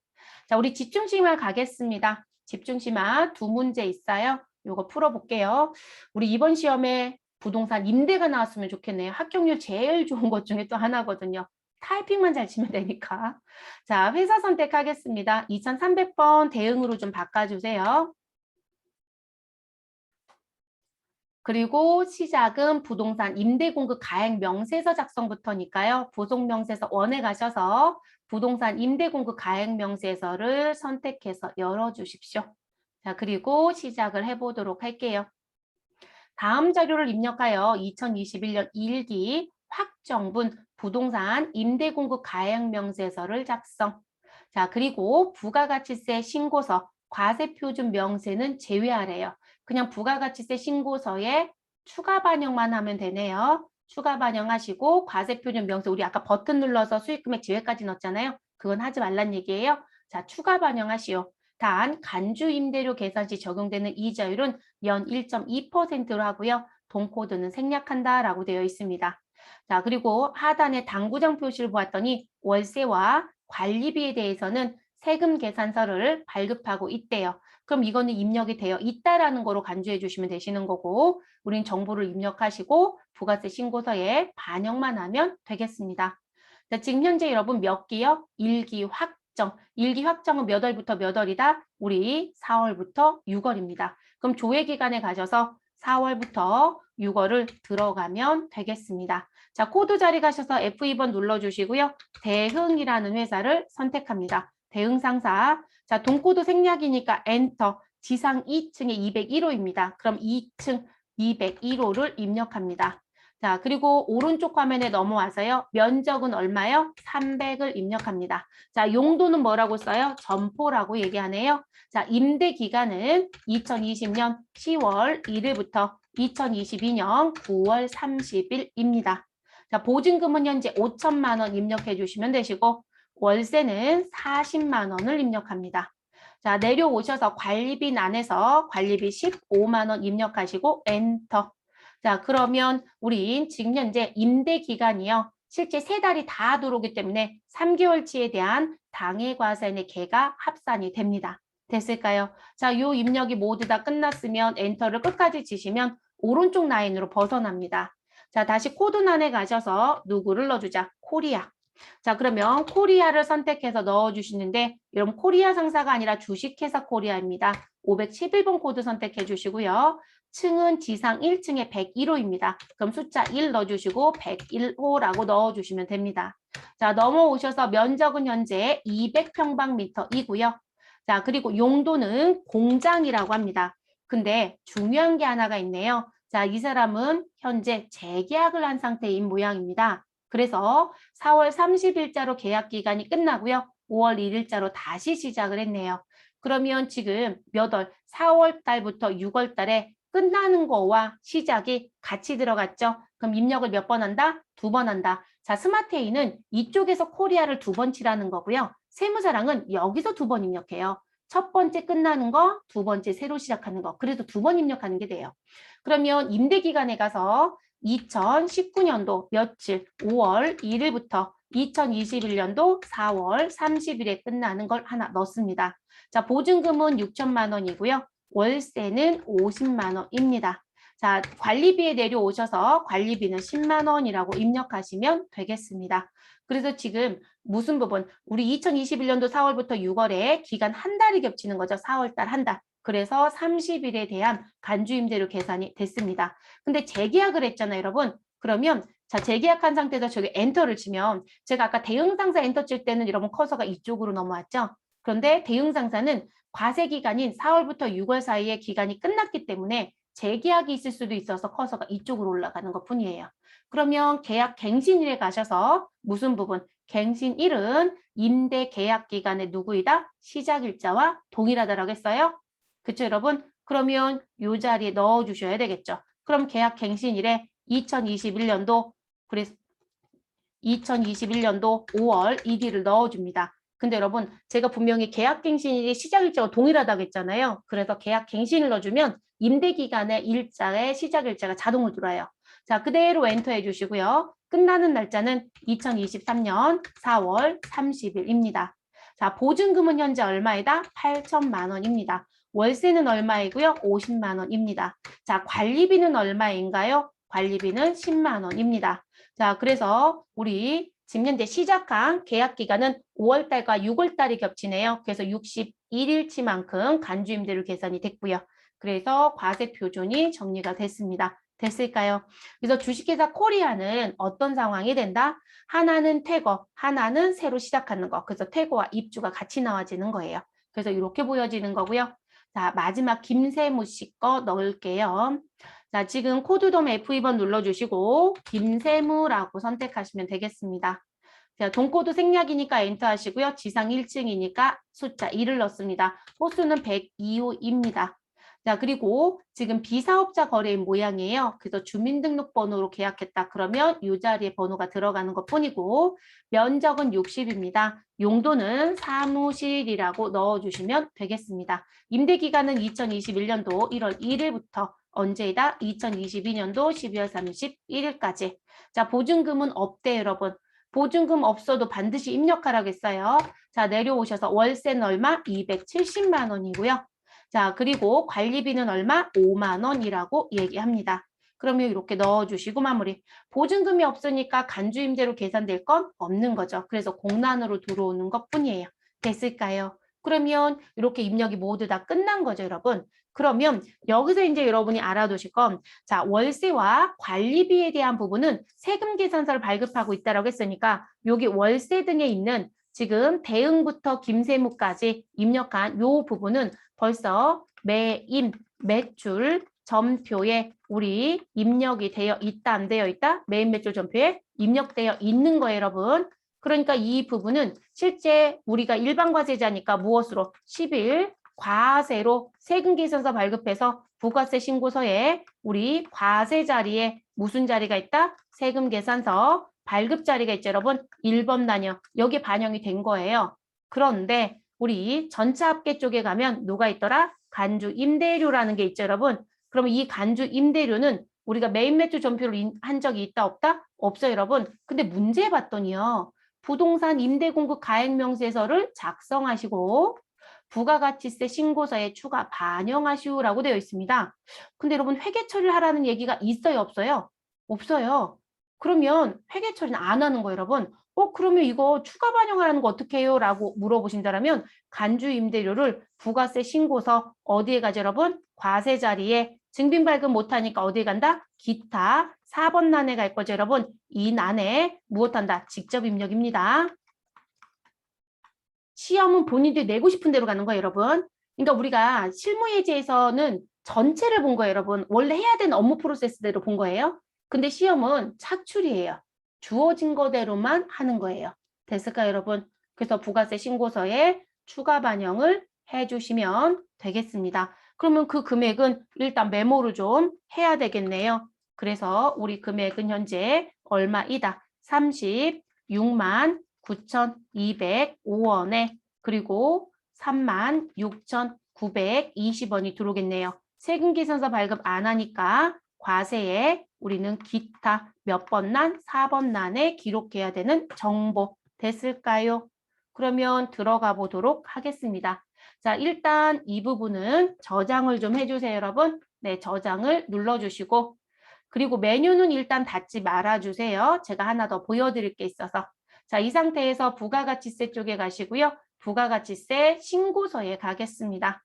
자, 우리 집중심화 가겠습니다. 집중심화 두 문제 있어요. 요거 풀어볼게요. 우리 이번 시험에 부동산 임대가 나왔으면 좋겠네요. 합격률 제일 좋은 것 중에 또 하나거든요. 타이핑만 잘 치면 되니까. 자, 회사 선택하겠습니다. 2300번 대응으로 좀 바꿔주세요. 그리고 시작은 부동산 임대공급 가액 명세서 작성부터니까요. 부속명세서 1에 가셔서 부동산 임대공급 가액 명세서를 선택해서 열어주십시오. 자, 그리고 시작을 해보도록 할게요. 다음 자료를 입력하여 2021년 1기 확정분 부동산 임대공급 가액 명세서를 작성. 자, 그리고 부가가치세 신고서 과세표준 명세는 제외하래요. 그냥 부가가치세 신고서에 추가 반영만 하면 되네요. 추가 반영하시고 과세표준 명세 우리 아까 버튼 눌러서 수익금액 제외까지 넣었잖아요. 그건 하지 말란 얘기예요. 자, 추가 반영하시오. 단 간주 임대료 계산 시 적용되는 이자율은 연 1.2%로 하고요. 동코드는 생략한다라고 되어 있습니다. 자, 그리고 하단에 당구장 표시를 보았더니 월세와 관리비에 대해서는 세금 계산서를 발급하고 있대요. 그럼 이거는 입력이 되어 있다라는 거로 간주해 주시면 되시는 거고 우린 정보를 입력하시고 부가세 신고서에 반영만 하면 되겠습니다. 자, 지금 현재 여러분 몇 기요? 1기 확정. 1기 확정은 몇 월부터 몇 월이다? 우리 4월부터 6월입니다. 그럼 조회 기간에 가셔서 4월부터 6월을 들어가면 되겠습니다. 자, 코드 자리 가셔서 F2번 눌러주시고요. 대흥이라는 회사를 선택합니다. 대흥상사. 자, 동코드 생략이니까 엔터. 지상 2층에 201호입니다. 그럼 2층 201호를 입력합니다. 자, 그리고 오른쪽 화면에 넘어와서요. 면적은 얼마요? 300을 입력합니다. 자, 용도는 뭐라고 써요? 점포라고 얘기하네요. 자, 임대 기간은 2020년 10월 1일부터 2022년 9월 30일입니다. 자, 보증금은 현재 5천만 원 입력해 주시면 되시고 월세는 40만 원을 입력합니다. 자, 내려오셔서 관리비란에서 관리비 15만 원 입력하시고 엔터. 자, 그러면 우리 지금 현재 임대 기간이요. 실제 3달이 다 들어오기 때문에 3개월치에 대한 당해과세의 개가 합산이 됩니다. 됐을까요? 자, 요 입력이 모두 다 끝났으면 엔터를 끝까지 치시면 오른쪽 라인으로 벗어납니다. 자, 다시 코드란에 가셔서 누구를 넣어주자? 코리아. 자, 그러면 코리아를 선택해서 넣어주시는데 여러분 코리아 상사가 아니라 주식회사 코리아입니다. 511번 코드 선택해 주시고요. 층은 지상 1층에 101호입니다. 그럼 숫자 1 넣어주시고 101호라고 넣어주시면 됩니다. 자, 넘어오셔서 면적은 현재 200평방미터이고요. 자, 그리고 용도는 공장이라고 합니다. 근데 중요한 게 하나가 있네요. 자, 이 사람은 현재 재계약을 한 상태인 모양입니다. 그래서 4월 30일자로 계약 기간이 끝나고요. 5월 1일자로 다시 시작을 했네요. 그러면 지금 몇 월? 4월 달부터 6월 달에 끝나는 거와 시작이 같이 들어갔죠. 그럼 입력을 몇 번 한다? 2번 한다. 자, 스마트에이는 이쪽에서 코리아를 2번 치라는 거고요. 세무사랑은 여기서 2번 입력해요. 첫 번째 끝나는 거, 두 번째 새로 시작하는 거. 그래도 2번 입력하는 게 돼요. 그러면 임대기간에 가서 2019년도 며칠 5월 1일부터 2021년도 4월 30일에 끝나는 걸 하나 넣습니다. 자, 보증금은 6천만 원이고요. 월세는 50만 원입니다. 자, 관리비에 내려오셔서 관리비는 10만 원이라고 입력하시면 되겠습니다. 그래서 지금 무슨 부분? 우리 2021년도 4월부터 6월에 기간 한 달이 겹치는 거죠. 4월 달 한 달. 그래서 30일에 대한 간주임대료 계산이 됐습니다. 근데 재계약을 했잖아요, 여러분. 그러면 자, 재계약한 상태에서 저기 엔터를 치면 제가 아까 대응상사 엔터 칠 때는 여러분 커서가 이쪽으로 넘어왔죠. 그런데 대응상사는 과세 기간인 4월부터 6월 사이에 기간이 끝났기 때문에 재계약이 있을 수도 있어서 커서가 이쪽으로 올라가는 것뿐이에요. 그러면 계약 갱신일에 가셔서 무슨 부분? 갱신일은 임대 계약 기간의 누구이다? 시작일자와 동일하다라고 했어요. 그쵸, 여러분? 그러면 이 자리에 넣어주셔야 되겠죠. 그럼 계약 갱신일에 2021년도, 그래서 2021년도 5월 1일을 넣어줍니다. 근데 여러분, 제가 분명히 계약 갱신일이 시작일자와 동일하다고 했잖아요. 그래서 계약 갱신을 넣어주면 임대기간의 일자의 시작일자가 자동으로 들어와요. 자, 그대로 엔터 해주시고요. 끝나는 날짜는 2023년 4월 30일입니다. 자, 보증금은 현재 얼마이다? 8천만 원입니다. 월세는 얼마이고요? 50만 원입니다. 자, 관리비는 얼마인가요? 관리비는 10만 원입니다. 자, 그래서 우리 지금 현재 시작한 계약 기간은 5월 달과 6월 달이 겹치네요. 그래서 61일치만큼 간주임대료 계산이 됐고요. 그래서 과세 표준이 정리가 됐습니다. 됐을까요? 그래서 주식회사 코리아는 어떤 상황이 된다? 하나는 퇴거, 하나는 새로 시작하는 거. 그래서 퇴거와 입주가 같이 나와지는 거예요. 그래서 이렇게 보여지는 거고요. 자, 마지막 김세무 씨 거 넣을게요. 자, 지금 코드돔 F2번 눌러주시고 김세무라고 선택하시면 되겠습니다. 자, 동코드 생략이니까 엔터 하시고요. 지상 1층이니까 숫자 2를 넣습니다. 호수는 102호입니다. 자, 그리고 지금 비사업자 거래인 모양이에요. 그래서 주민등록번호로 계약했다. 그러면 이 자리에 번호가 들어가는 것뿐이고 면적은 60입니다. 용도는 사무실이라고 넣어주시면 되겠습니다. 임대기간은 2021년도 1월 1일부터 언제이다? 2022년도 12월 31일까지. 자, 보증금은 없대요, 여러분. 보증금 없어도 반드시 입력하라고 했어요. 자, 내려오셔서 월세는 얼마? 270만 원이고요. 자, 그리고 관리비는 얼마? 5만 원이라고 얘기합니다. 그러면 이렇게 넣어주시고 마무리. 보증금이 없으니까 간주임대로 계산될 건 없는 거죠. 그래서 공란으로 들어오는 것뿐이에요. 됐을까요? 그러면 이렇게 입력이 모두 다 끝난 거죠, 여러분. 그러면 여기서 이제 여러분이 알아두실 건, 자, 월세와 관리비에 대한 부분은 세금 계산서를 발급하고 있다라고 했으니까 여기 월세 등에 있는 지금 대응부터 김세무까지 입력한 요 부분은 벌써 매임, 매출, 점표에 우리 입력이 되어 있다, 안 되어 있다? 매임, 매출, 점표에 입력되어 있는 거예요, 여러분. 그러니까 이 부분은 실제 우리가 일반 과세자니까 무엇으로? 10일 과세로 세금 계산서 발급해서 부가세 신고서에 우리 과세 자리에 무슨 자리가 있다? 세금 계산서 발급 자리가 있죠, 여러분. 1번 단위. 여기 반영이 된 거예요. 그런데 우리 전차 합계 쪽에 가면 누가 있더라? 간주 임대료라는 게 있죠, 여러분. 그러면 이 간주 임대료는 우리가 매입 매출 점표를 한 적이 있다, 없다? 없어요, 여러분. 근데 문제 봤더니요. 부동산 임대공급 가액명세서를 작성하시고 부가가치세 신고서에 추가 반영하시오라고 되어 있습니다. 근데 여러분 회계 처리를 하라는 얘기가 있어요, 없어요? 없어요. 그러면 회계 처리는 안 하는 거예요, 여러분. 그러면 이거 추가 반영하라는 거 어떻게 해요? 라고 물어보신다면 간주 임대료를 부가세 신고서 어디에 가죠, 여러분? 과세 자리에 증빙 발급 못하니까 어디에 간다? 기타 4번 난에 갈 거죠, 여러분. 이 난에 무엇한다? 직접 입력입니다. 시험은 본인들이 내고 싶은 대로 가는 거예요, 여러분. 그러니까 우리가 실무예제에서는 전체를 본 거예요, 여러분. 원래 해야 되는 업무 프로세스대로 본 거예요. 근데 시험은 착출이에요. 주어진 거대로만 하는 거예요. 됐을까요, 여러분? 그래서 부가세 신고서에 추가 반영을 해주시면 되겠습니다. 그러면 그 금액은 일단 메모를 좀 해야 되겠네요. 그래서 우리 금액은 현재 얼마이다? 36만 9,205원에 그리고 36,920원이 들어오겠네요. 세금계산서 발급 안 하니까 과세에 우리는 기타 몇 번 난? 4번 난에 기록해야 되는 정보 됐을까요? 그러면 들어가 보도록 하겠습니다. 자, 일단 이 부분은 저장을 좀 해주세요, 여러분. 네, 저장을 눌러주시고 그리고 메뉴는 일단 닫지 말아주세요. 제가 하나 더 보여드릴 게 있어서. 자, 이 상태에서 부가가치세 쪽에 가시고요. 부가가치세 신고서에 가겠습니다.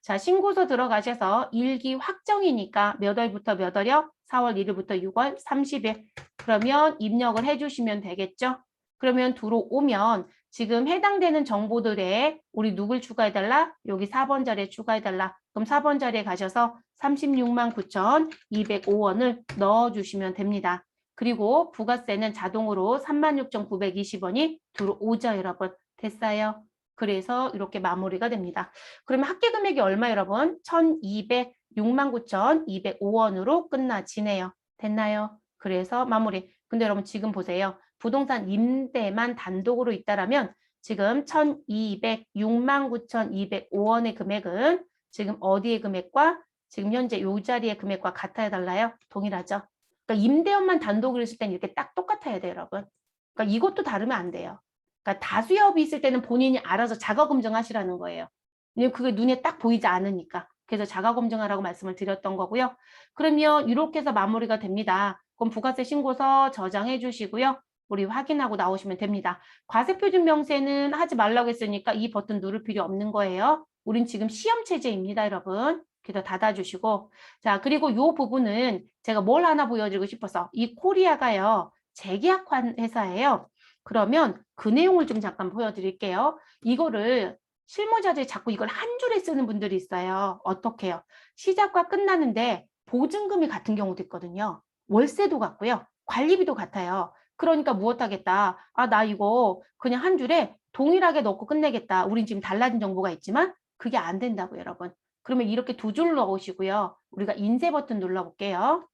자, 신고서 들어가셔서 일기 확정이니까 몇 월부터 몇 월이요? 4월 1일부터 6월 30일. 그러면 입력을 해주시면 되겠죠? 그러면 들어오면 지금 해당되는 정보들에 우리 누굴 추가해달라? 여기 4번 자리에 추가해달라. 그럼 4번 자리에 가셔서 36만 9,205원을 넣어주시면 됩니다. 그리고 부가세는 자동으로 36,920원이 들어오죠, 여러분. 됐어요? 그래서 이렇게 마무리가 됩니다. 그러면 합계 금액이 얼마 여러분? 1,269,205원으로 끝나지네요. 됐나요? 그래서 마무리. 근데 여러분 지금 보세요. 부동산 임대만 단독으로 있다라면 지금 1,269,205원의 금액은 지금 어디의 금액과 지금 현재 이 자리의 금액과 같아야 달라요? 동일하죠? 그러니까 임대업만 단독으로 있을 때는 이렇게 딱 똑같아야 돼요, 여러분. 그러니까 이것도 다르면 안 돼요. 그러니까 다수협이 있을 때는 본인이 알아서 자가 검증하시라는 거예요. 왜냐면 그게 눈에 딱 보이지 않으니까. 그래서 자가 검증하라고 말씀을 드렸던 거고요. 그러면 이렇게 해서 마무리가 됩니다. 그럼 부가세 신고서 저장해 주시고요. 우리 확인하고 나오시면 됩니다. 과세표준 명세는 하지 말라고 했으니까 이 버튼 누를 필요 없는 거예요. 우린 지금 시험 체제입니다, 여러분. 그래서 닫아주시고. 자, 그리고 이 부분은 제가 뭘 하나 보여드리고 싶어서 이 코리아가요. 재계약한 회사예요. 그러면 그 내용을 좀 잠깐 보여드릴게요. 이거를 실무자들이 자꾸 이걸 한 줄에 쓰는 분들이 있어요. 어떻게 해요? 시작과 끝나는데 보증금이 같은 경우도 있거든요. 월세도 같고요. 관리비도 같아요. 그러니까 무엇하겠다. 아, 나 이거 그냥 한 줄에 동일하게 넣고 끝내겠다. 우린 지금 달라진 정보가 있지만 그게 안 된다고 여러분. 그러면 이렇게 두 줄 넣으시고요. 우리가 인쇄 버튼 눌러볼게요.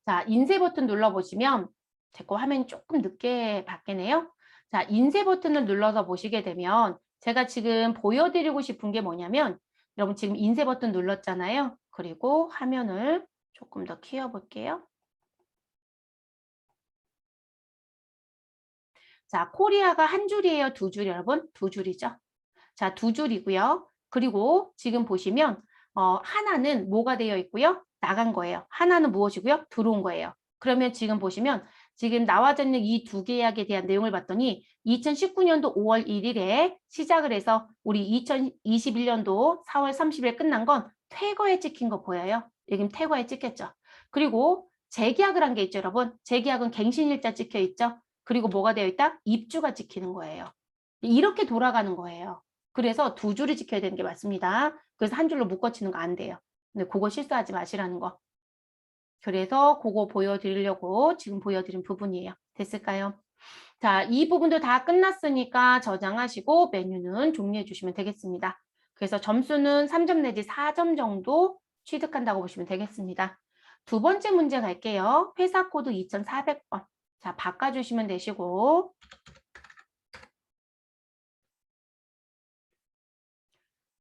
자, 인쇄 버튼 눌러보시면 제 거 화면이 조금 늦게 바뀌네요. 자, 인쇄 버튼을 눌러서 보시게 되면 제가 지금 보여드리고 싶은 게 뭐냐면 여러분 지금 인쇄 버튼 눌렀잖아요. 그리고 화면을 조금 더 키워볼게요. 자, 코리아가 한 줄이에요? 두 줄 여러분? 두 줄이죠. 자, 두 줄이고요. 그리고 지금 보시면 하나는 뭐가 되어 있고요? 나간 거예요. 하나는 무엇이고요? 들어온 거예요. 그러면 지금 보시면 지금 나와져 있는 이 두 계약에 대한 내용을 봤더니 2019년도 5월 1일에 시작을 해서 우리 2021년도 4월 30일 끝난 건 퇴거에 찍힌 거 보여요? 여기 퇴거에 찍혔죠. 그리고 재계약을 한 게 있죠, 여러분. 재계약은 갱신일자 찍혀 있죠. 그리고 뭐가 되어 있다? 입주가 찍히는 거예요. 이렇게 돌아가는 거예요. 그래서 두 줄이 지켜야 되는 게 맞습니다. 그래서 한 줄로 묶어치는 거 안 돼요. 근데 그거 실수하지 마시라는 거. 그래서 그거 보여드리려고 지금 보여드린 부분이에요. 됐을까요? 자, 이 부분도 다 끝났으니까 저장하시고 메뉴는 종료해 주시면 되겠습니다. 그래서 점수는 3점 내지 4점 정도 취득한다고 보시면 되겠습니다. 두 번째 문제 갈게요. 회사 코드 2400번. 자, 바꿔주시면 되시고.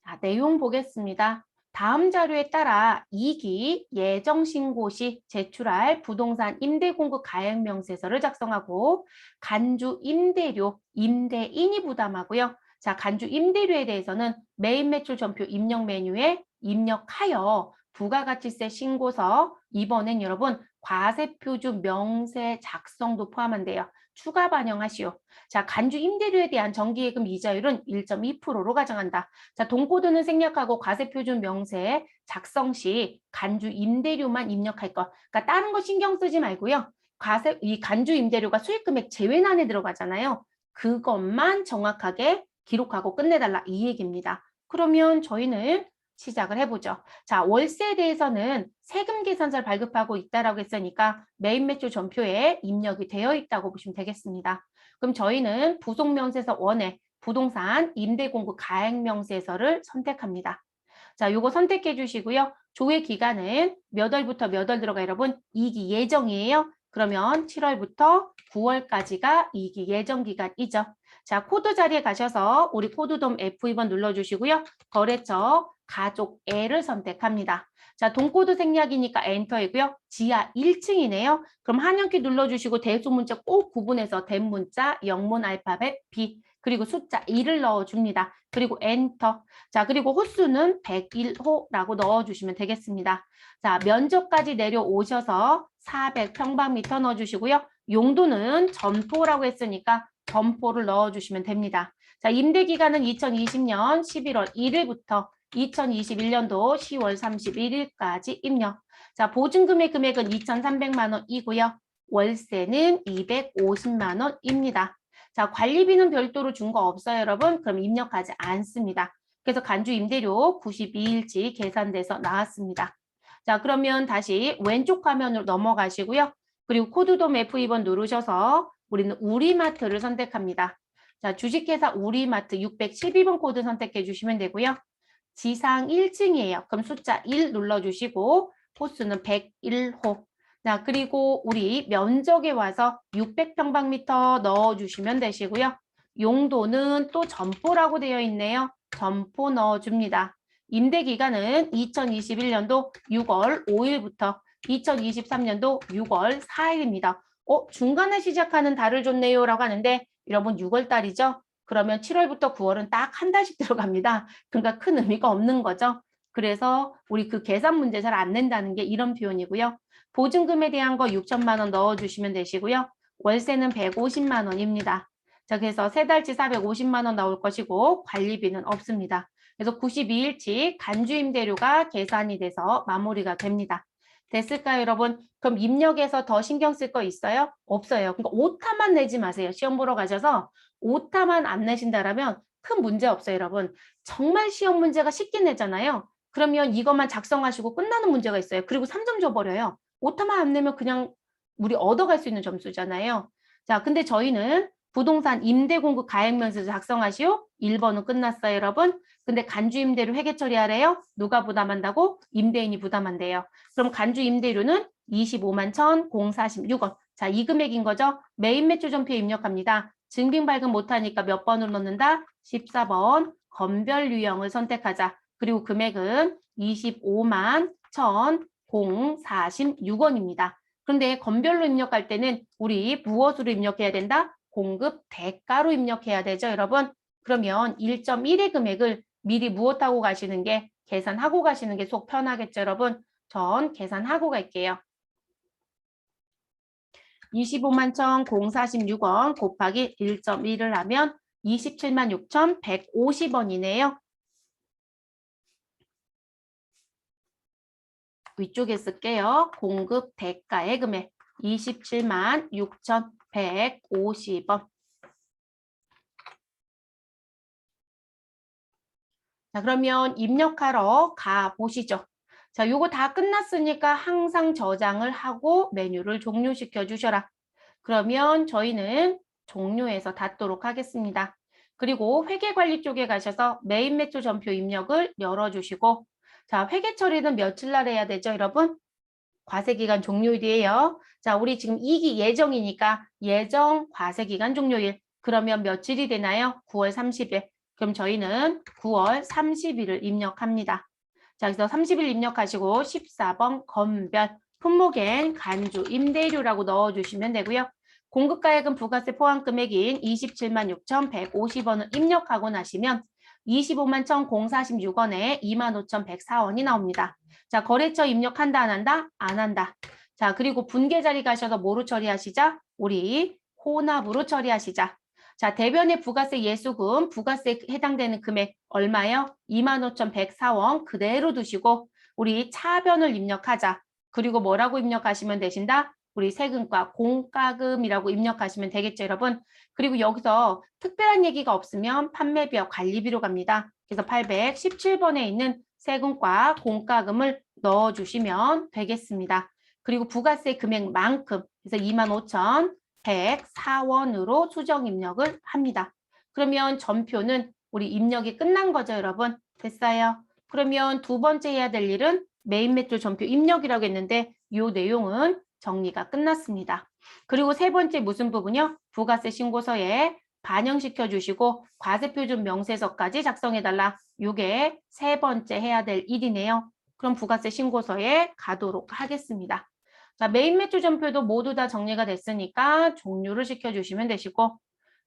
자, 내용 보겠습니다. 다음 자료에 따라 2기 예정신고 시 제출할 부동산 임대공급 가액명세서를 작성하고 간주 임대료, 임대인이 부담하고요. 자, 간주 임대료에 대해서는 매입 매출 전표 입력 메뉴에 입력하여 부가가치세 신고서 이번엔 여러분 과세표준 명세 작성도 포함한대요. 추가 반영하시오. 자, 간주 임대료에 대한 정기예금 이자율은 1.2%로 가정한다. 자, 동코드는 생략하고 과세표준 명세 작성 시 간주 임대료만 입력할 것. 그러니까 다른 거 신경 쓰지 말고요. 이 간주 임대료가 수익금액 제외난에 들어가잖아요. 그것만 정확하게 기록하고 끝내달라 이 얘기입니다. 그러면 저희는 시작을 해보죠. 자, 월세에 대해서는 세금 계산서를 발급하고 있다라고 했으니까 매입 매출 전표에 입력이 되어 있다고 보시면 되겠습니다. 그럼 저희는 부속명세서 1에 부동산 임대공급 가액명세서를 선택합니다. 자, 요거 선택해 주시고요. 조회 기간은 몇 월부터 몇 월 들어가 여러분? 2기 예정이에요. 그러면 7월부터 9월까지가 2기 예정 기간이죠. 자, 코드 자리에 가셔서 우리 코드돔 F2번 눌러주시고요. 거래처 가족애를 선택합니다. 자, 동코드 생략이니까 엔터이고요. 지하 1층이네요. 그럼 한영키 눌러주시고 대소문자 꼭 구분해서 대문자, 영문 알파벳 B 그리고 숫자 2를 넣어줍니다. 그리고 엔터. 자, 그리고 호수는 101호라고 넣어주시면 되겠습니다. 자, 면적까지 내려오셔서 400평방미터 넣어주시고요. 용도는 점포라고 했으니까 점포를 넣어주시면 됩니다. 자, 임대기간은 2020년 11월 1일부터 2021년도 10월 31일까지 입력. 자, 보증금의 금액은 2,300만 원이고요. 월세는 250만 원입니다. 자, 관리비는 별도로 준 거 없어요, 여러분. 그럼 입력하지 않습니다. 그래서 간주 임대료 92일치 계산돼서 나왔습니다. 자, 그러면 다시 왼쪽 화면으로 넘어가시고요. 그리고 코드돔 F2번 누르셔서 우리는 우리마트를 선택합니다. 자, 주식회사 우리마트 612번 코드 선택해 주시면 되고요. 지상 1층이에요. 그럼 숫자 1 눌러주시고 호수는 101호. 자, 그리고 우리 면적에 와서 600평방미터 넣어주시면 되시고요. 용도는 또 점포라고 되어 있네요. 점포 넣어줍니다. 임대 기간은 2021년도 6월 5일부터 2023년도 6월 4일입니다. 중간에 시작하는 달을 줬네요 라고 하는데 여러분 6월 달이죠? 그러면 7월부터 9월은 딱 한 달씩 들어갑니다. 그러니까 큰 의미가 없는 거죠. 그래서 우리 그 계산 문제 잘 안 낸다는 게 이런 표현이고요. 보증금에 대한 거 6천만 원 넣어주시면 되시고요. 월세는 150만 원입니다. 자, 그래서 세 달치 450만 원 나올 것이고 관리비는 없습니다. 그래서 92일치 간주임대료가 계산이 돼서 마무리가 됩니다. 됐을까요, 여러분? 그럼 입력에서 더 신경 쓸 거 있어요? 없어요. 그러니까 오타만 내지 마세요. 시험 보러 가셔서 오타만 안 내신다라면 큰 문제 없어요, 여러분. 정말 시험 문제가 쉽게 내잖아요. 그러면 이것만 작성하시고 끝나는 문제가 있어요. 그리고 3점 줘버려요. 오타만 안 내면 그냥 우리 얻어갈 수 있는 점수잖아요. 자, 근데 저희는 부동산 임대 공급 가액 명세서 작성하시오. 1번은 끝났어요, 여러분. 근데 간주 임대료 회계 처리하래요. 누가 부담한다고? 임대인이 부담한대요. 그럼 간주 임대료는 25만 1,046원. 자, 이 금액인 거죠. 메인 매출 전표에 입력합니다. 증빙 발급 못하니까 몇 번으로 넣는다? 14번. 건별 유형을 선택하자. 그리고 금액은 25만 1,046원입니다. 그런데 건별로 입력할 때는 우리 무엇으로 입력해야 된다? 공급 대가로 입력해야 되죠, 여러분? 그러면 1.1의 금액을 미리 무엇하고 가시는 게 계산하고 가시는 게 속 편하겠죠, 여러분? 전 계산하고 갈게요. 25만 1,046원 곱하기 1.1을 하면 27만 6,150원이네요. 위쪽에 쓸게요. 공급 대가의 금액 27만 6,150원. 자, 그러면 입력하러 가보시죠. 자, 요거 다 끝났으니까 항상 저장을 하고 메뉴를 종료시켜 주셔라. 그러면 저희는 종료해서 닫도록 하겠습니다. 그리고 회계관리 쪽에 가셔서 메인 매출 전표 입력을 열어주시고 자, 회계 처리는 며칠 날 해야 되죠, 여러분? 과세기간 종료일이에요. 자, 우리 지금 2기 예정이니까 예정 과세기간 종료일. 그러면 며칠이 되나요? 9월 30일. 그럼 저희는 9월 30일을 입력합니다. 자, 그래서 30일 입력하시고 14번 건별 품목엔 간주 임대료라고 넣어주시면 되고요. 공급가액은 부가세 포함 금액인 27만 6,150원을 입력하고 나시면 25만 1,046원에 25,104원이 나옵니다. 자, 거래처 입력한다, 안 한다? 안 한다. 자, 그리고 분계 자리 가셔서 뭐로 처리하시자? 우리 혼합으로 처리하시자. 자, 대변의 부가세 예수금, 부가세에 해당되는 금액 얼마요? 25,104원 그대로 두시고 우리 차변을 입력하자. 그리고 뭐라고 입력하시면 되신다? 우리 세금과 공과금이라고 입력하시면 되겠죠, 여러분? 그리고 여기서 특별한 얘기가 없으면 판매비와 관리비로 갑니다. 그래서 817번에 있는 세금과 공과금을 넣어주시면 되겠습니다. 그리고 부가세 금액만큼 그래서 25,104원으로 수정 입력을 합니다. 그러면 전표는 우리 입력이 끝난 거죠, 여러분? 됐어요? 그러면 두 번째 해야 될 일은 메인 매출 전표 입력이라고 했는데 이 내용은 정리가 끝났습니다. 그리고 세 번째 무슨 부분이요? 부가세 신고서에 반영시켜 주시고 과세표준 명세서까지 작성해달라. 이게 세 번째 해야 될 일이네요. 그럼 부가세 신고서에 가도록 하겠습니다. 자, 메인 매출 전표도 모두 다 정리가 됐으니까 종료를 시켜주시면 되시고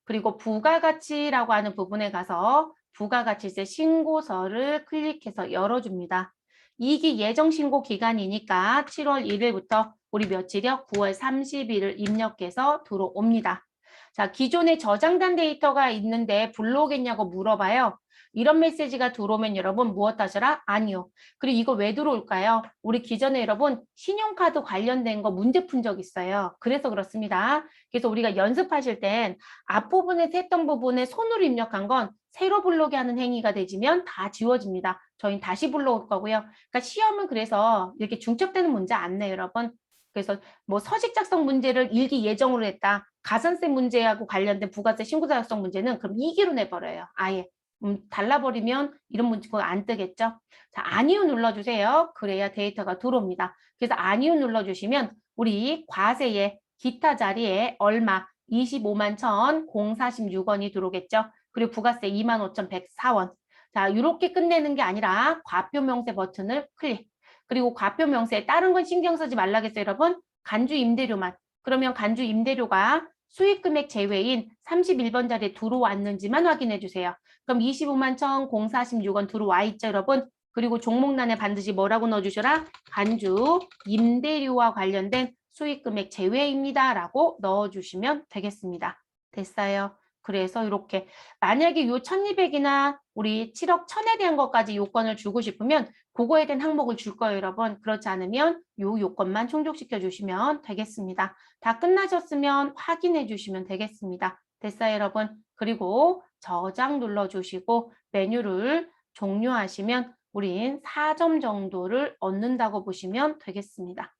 그리고 부가가치라고 하는 부분에 가서 부가가치세 신고서를 클릭해서 열어줍니다. 2기 예정 신고 기간이니까 7월 1일부터 우리 며칠이요? 9월 30일을 입력해서 들어옵니다. 자, 기존에 저장된 데이터가 있는데 불러오겠냐고 물어봐요. 이런 메시지가 들어오면 여러분 무엇 하셔라? 아니요. 그리고 이거 왜 들어올까요? 우리 기존에 여러분 신용카드 관련된 거 문제 푼 적 있어요. 그래서 그렇습니다. 그래서 우리가 연습하실 땐 앞부분에서 했던 부분에 손으로 입력한 건 새로 불러오게 하는 행위가 되지면 다 지워집니다. 저희는 다시 불러올 거고요. 그러니까 시험은 그래서 이렇게 중첩되는 문제 안 내요, 여러분. 그래서 뭐 서식 작성 문제를 1기 예정으로 했다. 가산세 문제하고 관련된 부가세 신고서 작성 문제는 그럼 2기로 내버려요. 아예. 달라버리면 이런 문제가 안 뜨겠죠. 자, 아니요 눌러주세요. 그래야 데이터가 들어옵니다. 그래서 아니요 눌러주시면 우리 과세의 기타 자리에 얼마 25만 1,046원이 들어오겠죠. 그리고 부가세 25,104원. 자, 이렇게 끝내는 게 아니라 과표 명세 버튼을 클릭. 그리고 과표 명세 다른 건 신경 쓰지 말라겠어요, 여러분. 간주 임대료만. 그러면 간주 임대료가 수익 금액 제외인 31번 자리에 들어왔는지만 확인해 주세요. 그럼 25만 1,046원 들어와 있죠, 여러분. 그리고 종목란에 반드시 뭐라고 넣어주셔라? 간주 임대료와 관련된 수익 금액 제외입니다. 라고 넣어주시면 되겠습니다. 됐어요. 그래서 이렇게 만약에 요 1200이나 우리 7억 1000에 대한 것까지 요건을 주고 싶으면 그거에 대한 항목을 줄 거예요, 여러분. 그렇지 않으면 요 요건만 충족시켜 주시면 되겠습니다. 다 끝나셨으면 확인해 주시면 되겠습니다. 됐어요, 여러분? 그리고 저장 눌러주시고 메뉴를 종료하시면 우린 4점 정도를 얻는다고 보시면 되겠습니다.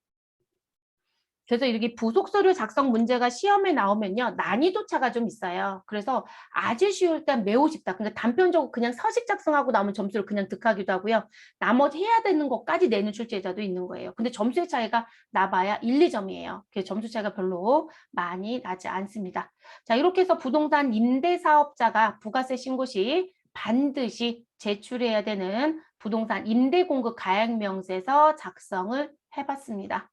그래서 이렇게 부속 서류 작성 문제가 시험에 나오면요. 난이도 차가 좀 있어요. 그래서 아주 쉬울 땐 매우 쉽다. 그러니까 단편적으로 그냥 서식 작성하고 나오면 점수를 그냥 득하기도 하고요. 나머지 해야 되는 것까지 내는 출제자도 있는 거예요. 근데 점수의 차이가 나봐야 1, 2점이에요. 그래서 점수 차이가 별로 많이 나지 않습니다. 자, 이렇게 해서 부동산 임대사업자가 부가세 신고 시 반드시 제출해야 되는 부동산 임대공급 가액명세서 작성을 해봤습니다.